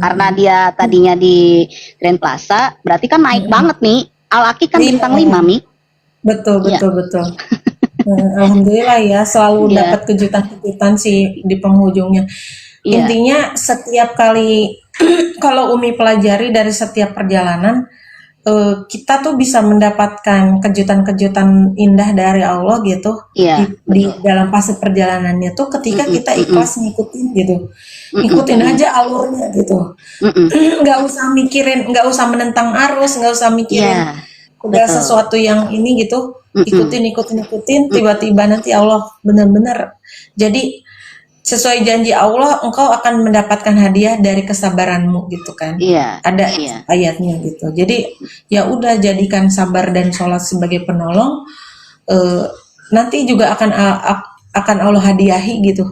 Karena dia tadinya di Grand Plaza, berarti kan naik banget nih. Al-Aki kan bintang 5, Mi. Betul, Iya. betul, betul. Alhamdulillah ya, selalu Iya. dapat kejutan-kejutan sih di penghujungnya. Iya. Intinya setiap kali kalau Umi pelajari dari setiap perjalanan, kita tuh bisa mendapatkan kejutan-kejutan indah dari Allah gitu Iya, di betul. dalam fase perjalanannya tuh ketika kita ikhlas ngikutin gitu, ngikutin aja alurnya gitu, nggak usah mikirin, nggak usah menentang arus, nggak usah mikirin Iya. udah betul. sesuatu yang ini gitu, Mm-mm. ikutin, tiba-tiba nanti Allah benar-benar jadi sesuai janji Allah, engkau akan mendapatkan hadiah dari kesabaranmu gitu kan. Iya, Ada iya, ayatnya gitu. Jadi ya udah jadikan sabar dan sholat sebagai penolong. eh, Nanti juga akan Allah hadiahi gitu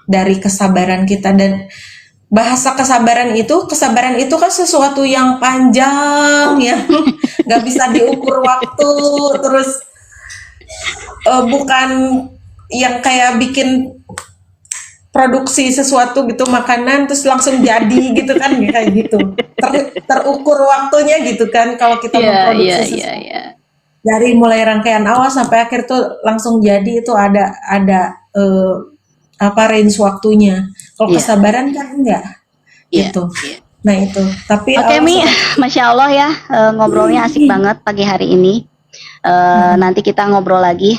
dari kesabaran kita. Dan bahasa kesabaran itu kan sesuatu yang panjang ya, nggak bisa diukur waktu, terus bukan yang kayak bikin produksi sesuatu gitu makanan terus langsung jadi gitu kan, kayak gitu terukur waktunya gitu kan. Kalau kita iya, iya, memproduksi iya, sesuatu iya, dari mulai rangkaian awal sampai akhir tuh langsung jadi, itu ada apa range waktunya. Kalau iya, kesabaran kan enggak iya, gitu. iya. Nah itu, tapi Oke Allah Mi, seperti Masya Allah ya, ngobrolnya asik banget pagi hari ini. Nanti kita ngobrol lagi.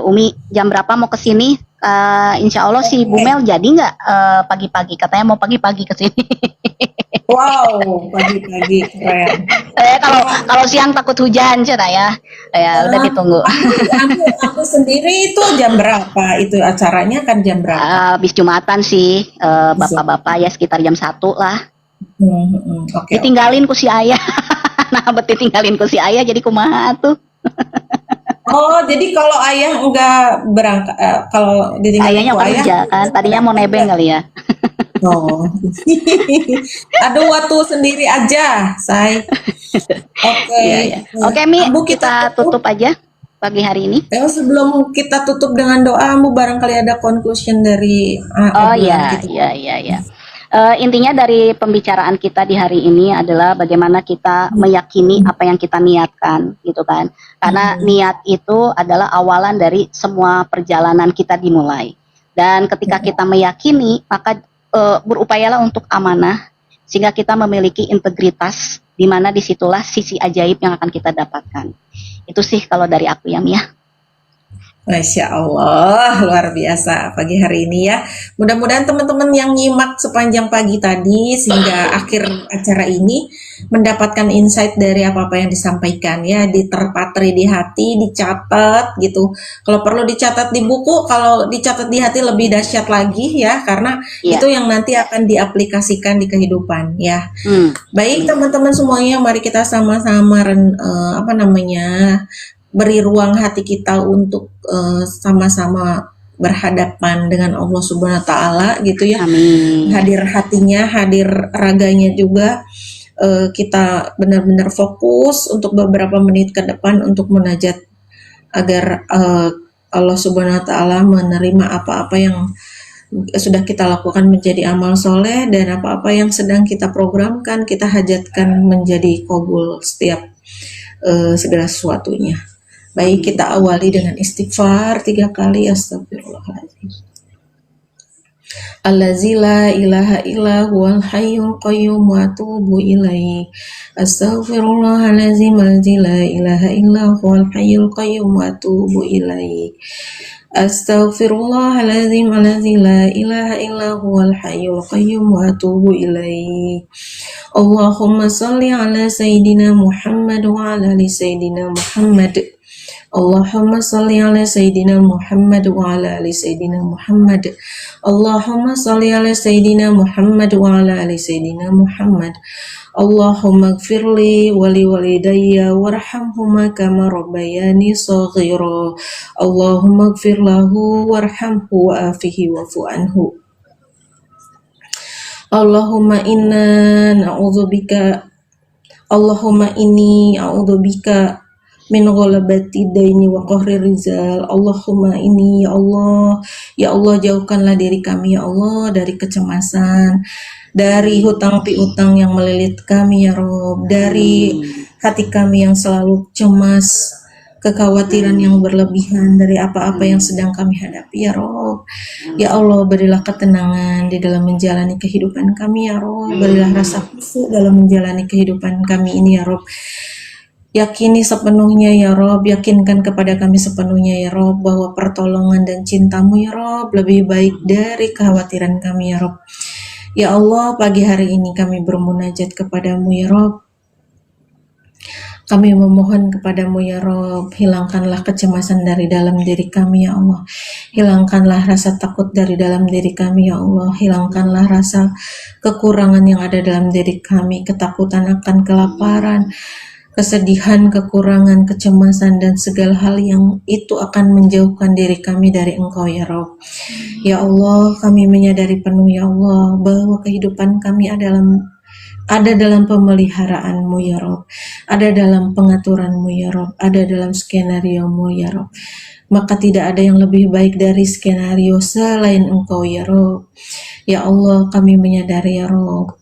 Umi jam berapa mau ke sini? Insya Allah si Bumel oke. jadi nggak pagi-pagi? Katanya mau pagi-pagi ke sini. Wow, pagi-pagi keren. Kalau Ya, kalau siang takut hujan cina ya. Ya udah eh, ditunggu. aku sendiri itu jam berapa itu acaranya, kan jam berapa? Habis Jumatan sih, Bisa. bapak-bapak ya sekitar jam 1 lah. Oke, oke. Ditinggalin ku si ayah. Nah, bet ditinggalin ku si ayah jadi kumaha tuh. Oh, jadi kalau ayah enggak berangkat, kalau ditinggalin Ayahnya ku ayah, kerja kan, tadinya mau berangkat nebeng enggak? kali ya. Oh, aduh, waktu sendiri aja, say. Oke, Iya, iya. Oke, Mi, Ambu kita kita tutup tutup. aja pagi hari ini. Sebelum kita tutup dengan doa, Ambu barangkali ada conclusion dari Oh obrolan iya, kita. iya, iya, iya. Intinya dari pembicaraan kita di hari ini adalah bagaimana kita meyakini apa yang kita niatkan, gitu kan? Karena niat itu adalah awalan dari semua perjalanan kita dimulai. Dan ketika kita meyakini, maka berupayalah untuk amanah, sehingga kita memiliki integritas, di mana disitulah sisi ajaib yang akan kita dapatkan. Itu sih kalau dari aku ya, Mia. Masya Allah, luar biasa pagi hari ini ya. Mudah-mudahan teman-teman yang nyimak sepanjang pagi tadi sehingga akhir acara ini mendapatkan insight dari apa-apa yang disampaikan ya, diterpatri di hati, dicatat gitu. Kalau perlu dicatat di buku, kalau dicatat di hati lebih dahsyat lagi ya, karena itu Iya. yang nanti akan diaplikasikan di kehidupan ya. Hmm. Baik teman-teman semuanya, mari kita sama-sama apa namanya, beri ruang hati kita untuk sama-sama berhadapan dengan Allah Subhanahu wa taala gitu ya. Amin. Hadir hatinya, hadir raganya juga. Kita benar-benar fokus untuk beberapa menit ke depan untuk munajat agar Allah Subhanahu wa taala menerima apa-apa yang sudah kita lakukan menjadi amal soleh, dan apa-apa yang sedang kita programkan, kita hajatkan menjadi kabul setiap segala sesuatunya. Baik, kita awali dengan istighfar 3 kali. Astagfirullahaladzim. Allazi la ilaha illa huwal hayyul qayyum wa atubu ilaih. Astaghfirullahalazim allazi la ilaha illa huwal hayyul qayyum wa atubu ilaih. Astaghfirullahalazim allazi la ilaha illa huwal hayyul qayyum wa atubu ilaih. Allahumma salli ala sayyidina Muhammad wa ala ali sayyidina Muhammad. Allahumma salli ala sayyidina Muhammad wa ala ali sayyidina Muhammad. Allahumma salli ala sayyidina Muhammad wa ala ali sayyidina Muhammad. Allahumma gfirli wali walidayya warhamhuma kama rabbayani saghira. Allahumma gfir lahu warhamhu wa afihi wa'fu anhu. Allahumma inna na'udzubika Allahumma inni a'udzubika min ghalabati daini wa qahri rizal. Allahumma ini ya Allah jauhkanlah diri kami ya Allah dari kecemasan, dari hutang piutang yang melilit kami ya Rob, dari hati kami yang selalu cemas, kekhawatiran yang berlebihan dari apa-apa yang sedang kami hadapi ya Rob. Ya Allah, berilah ketenangan di dalam menjalani kehidupan kami ya Rob, berilah rasa khusyuk dalam menjalani kehidupan kami ini ya Rob. Yakini sepenuhnya ya Rob, yakinkan kepada kami sepenuhnya ya Rob, bahwa pertolongan dan cintamu ya Rob lebih baik dari kekhawatiran kami ya Rob. Ya Allah, pagi hari ini kami bermunajat kepadamu ya Rob. Kami memohon kepadamu ya Rob, hilangkanlah kecemasan dari dalam diri kami ya Allah. Hilangkanlah rasa takut dari dalam diri kami ya Allah. Hilangkanlah rasa kekurangan yang ada dalam diri kami, ketakutan akan kelaparan, kesedihan, kekurangan, kecemasan, dan segala hal yang itu akan menjauhkan diri kami dari Engkau ya Rob. Ya Allah, kami menyadari penuh ya Allah bahwa kehidupan kami ada dalam pemeliharaanmu ya Rob, ada dalam pengaturanmu ya Rob, ada dalam skenario-mu ya Rob. Maka tidak ada yang lebih baik dari skenario selain Engkau ya Rob. Ya Allah, kami menyadari ya Rob,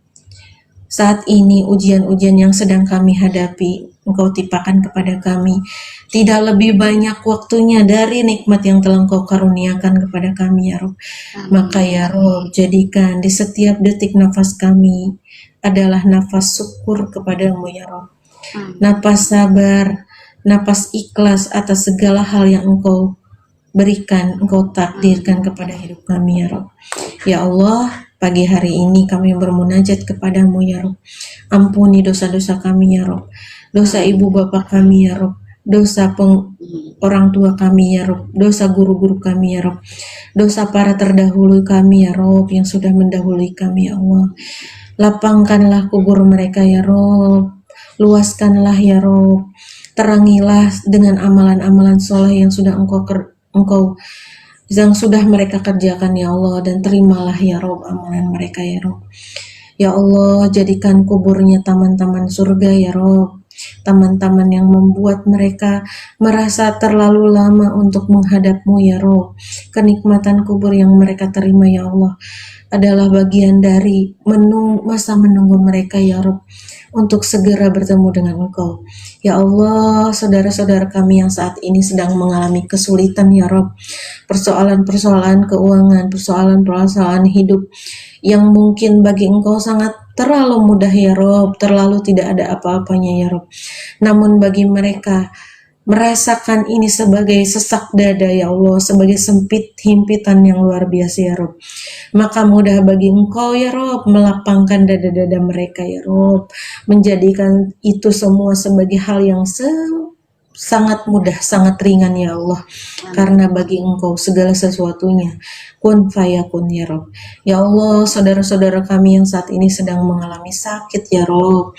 saat ini ujian-ujian yang sedang kami hadapi, Engkau timpakan kepada kami tidak lebih banyak waktunya dari nikmat yang telah Engkau karuniakan kepada kami ya Rob. Maka ya Rob, jadikan di setiap detik nafas kami adalah nafas syukur kepadamu ya Rob. Nafas sabar, nafas ikhlas atas segala hal yang Engkau berikan, Engkau takdirkan kepada hidup kami ya Rob. Ya Allah, pagi hari ini kami bermunajat kepadamu ya Rob. Ampuni dosa-dosa kami ya Rob, dosa ibu bapak kami ya Rob, dosa orang tua kami ya Rob, dosa guru-guru kami ya Rob, dosa para terdahulu kami ya Rob yang sudah mendahului kami ya Allah. Lapangkanlah kubur mereka ya Rob, luaskanlah ya Rob, terangilah dengan amalan-amalan soleh yang sudah Engkau yang sudah mereka kerjakan ya Allah, dan terimalah ya Rob amalan mereka ya Rob. Ya Allah, jadikan kuburnya taman-taman surga ya Rob, taman-taman yang membuat mereka merasa terlalu lama untuk menghadapmu ya Rob. Kenikmatan kubur yang mereka terima ya Allah adalah bagian dari masa menunggu mereka ya Rob untuk segera bertemu dengan Engkau. Ya Allah, saudara-saudara kami yang saat ini sedang mengalami kesulitan ya Rob, persoalan-persoalan keuangan, persoalan-persoalan hidup yang mungkin bagi Engkau sangat terlalu mudah ya Rob, terlalu tidak ada apa-apanya ya Rob. Namun bagi mereka merasakan ini sebagai sesak dada ya Allah, sebagai himpitan yang luar biasa ya Rob. Maka mudah bagi Engkau ya Rob melapangkan dada-dada mereka ya Rob, menjadikan itu semua sebagai hal yang sangat mudah, sangat ringan ya Allah. Karena bagi Engkau segala sesuatunya kun fayakun ya Rob. Ya Allah, saudara-saudara kami yang saat ini sedang mengalami sakit ya Rob,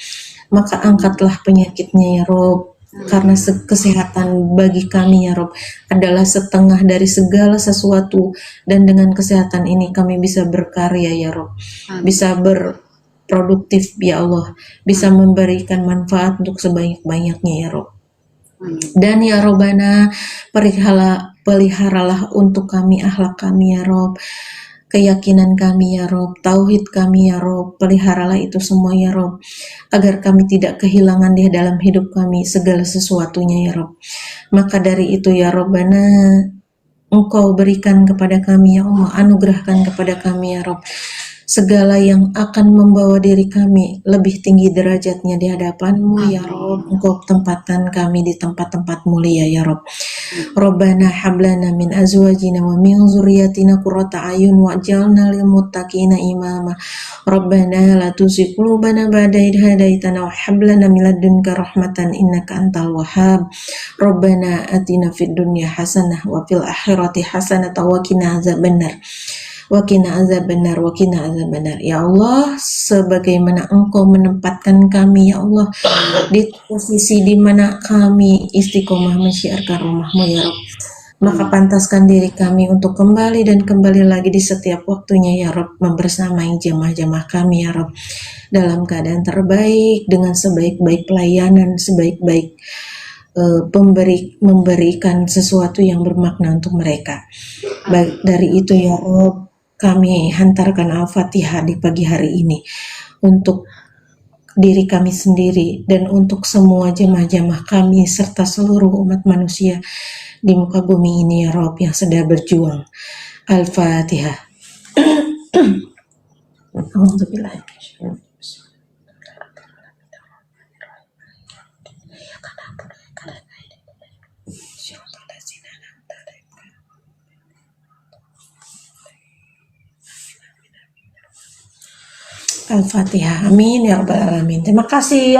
maka angkatlah penyakitnya ya Rob. Karena kesehatan bagi kami ya Rob adalah setengah dari segala sesuatu, dan dengan kesehatan ini kami bisa berkarya ya Rob, bisa berproduktif ya Allah, bisa memberikan manfaat untuk sebanyak-banyaknya ya Rob. Dan ya Robbana, peliharalah untuk kami akhlak kami ya Rob, keyakinan kami ya Rob, tauhid kami ya Rob, peliharalah itu semua ya Rob, agar kami tidak kehilangan di dalam hidup kami segala sesuatunya ya Rob. Maka dari itu ya Robbana, Engkau berikan kepada kami ya Allah, anugerahkan kepada kami ya Rob segala yang akan membawa diri kami lebih tinggi derajatnya di hadapan-Mu ya Rob. Engkau tempatkan kami di tempat-tempat mulia ya Rob. Rabbana hablana min azwajina wa min zurriyatina qurrata ayun wa'jalna lil muttaqina imama. Rabbana la tuzigh qulubana ba'da idh hadaitana wa hab lana min ladunka rahmatan innaka antal wahhab. Rabbana atina fid dunya hasanah wa fil akhirati hasanah wa qina azabannar. Wakina azab benar, wakina azab benar. Ya Allah, sebagaimana Engkau menempatkan kami, ya Allah, di posisi di mana kami istiqomah menyiarkan rumah-Mu, ya Rob, maka pantaskan diri kami untuk kembali dan kembali lagi di setiap waktunya, ya Rob, membersamai jamaah-jamaah kami, ya Rob, dalam keadaan terbaik, dengan sebaik-baik pelayanan, sebaik-baik memberikan sesuatu yang bermakna untuk mereka. Baik dari itu ya Rob, kami hantarkan Al-Fatihah di pagi hari ini untuk diri kami sendiri dan untuk semua jemaah-jemaah kami serta seluruh umat manusia di muka bumi ini ya Rob yang sedang berjuang. Al-Fatihah. Al-Fatihah. Amin ya rabbal alamin. Terima kasih.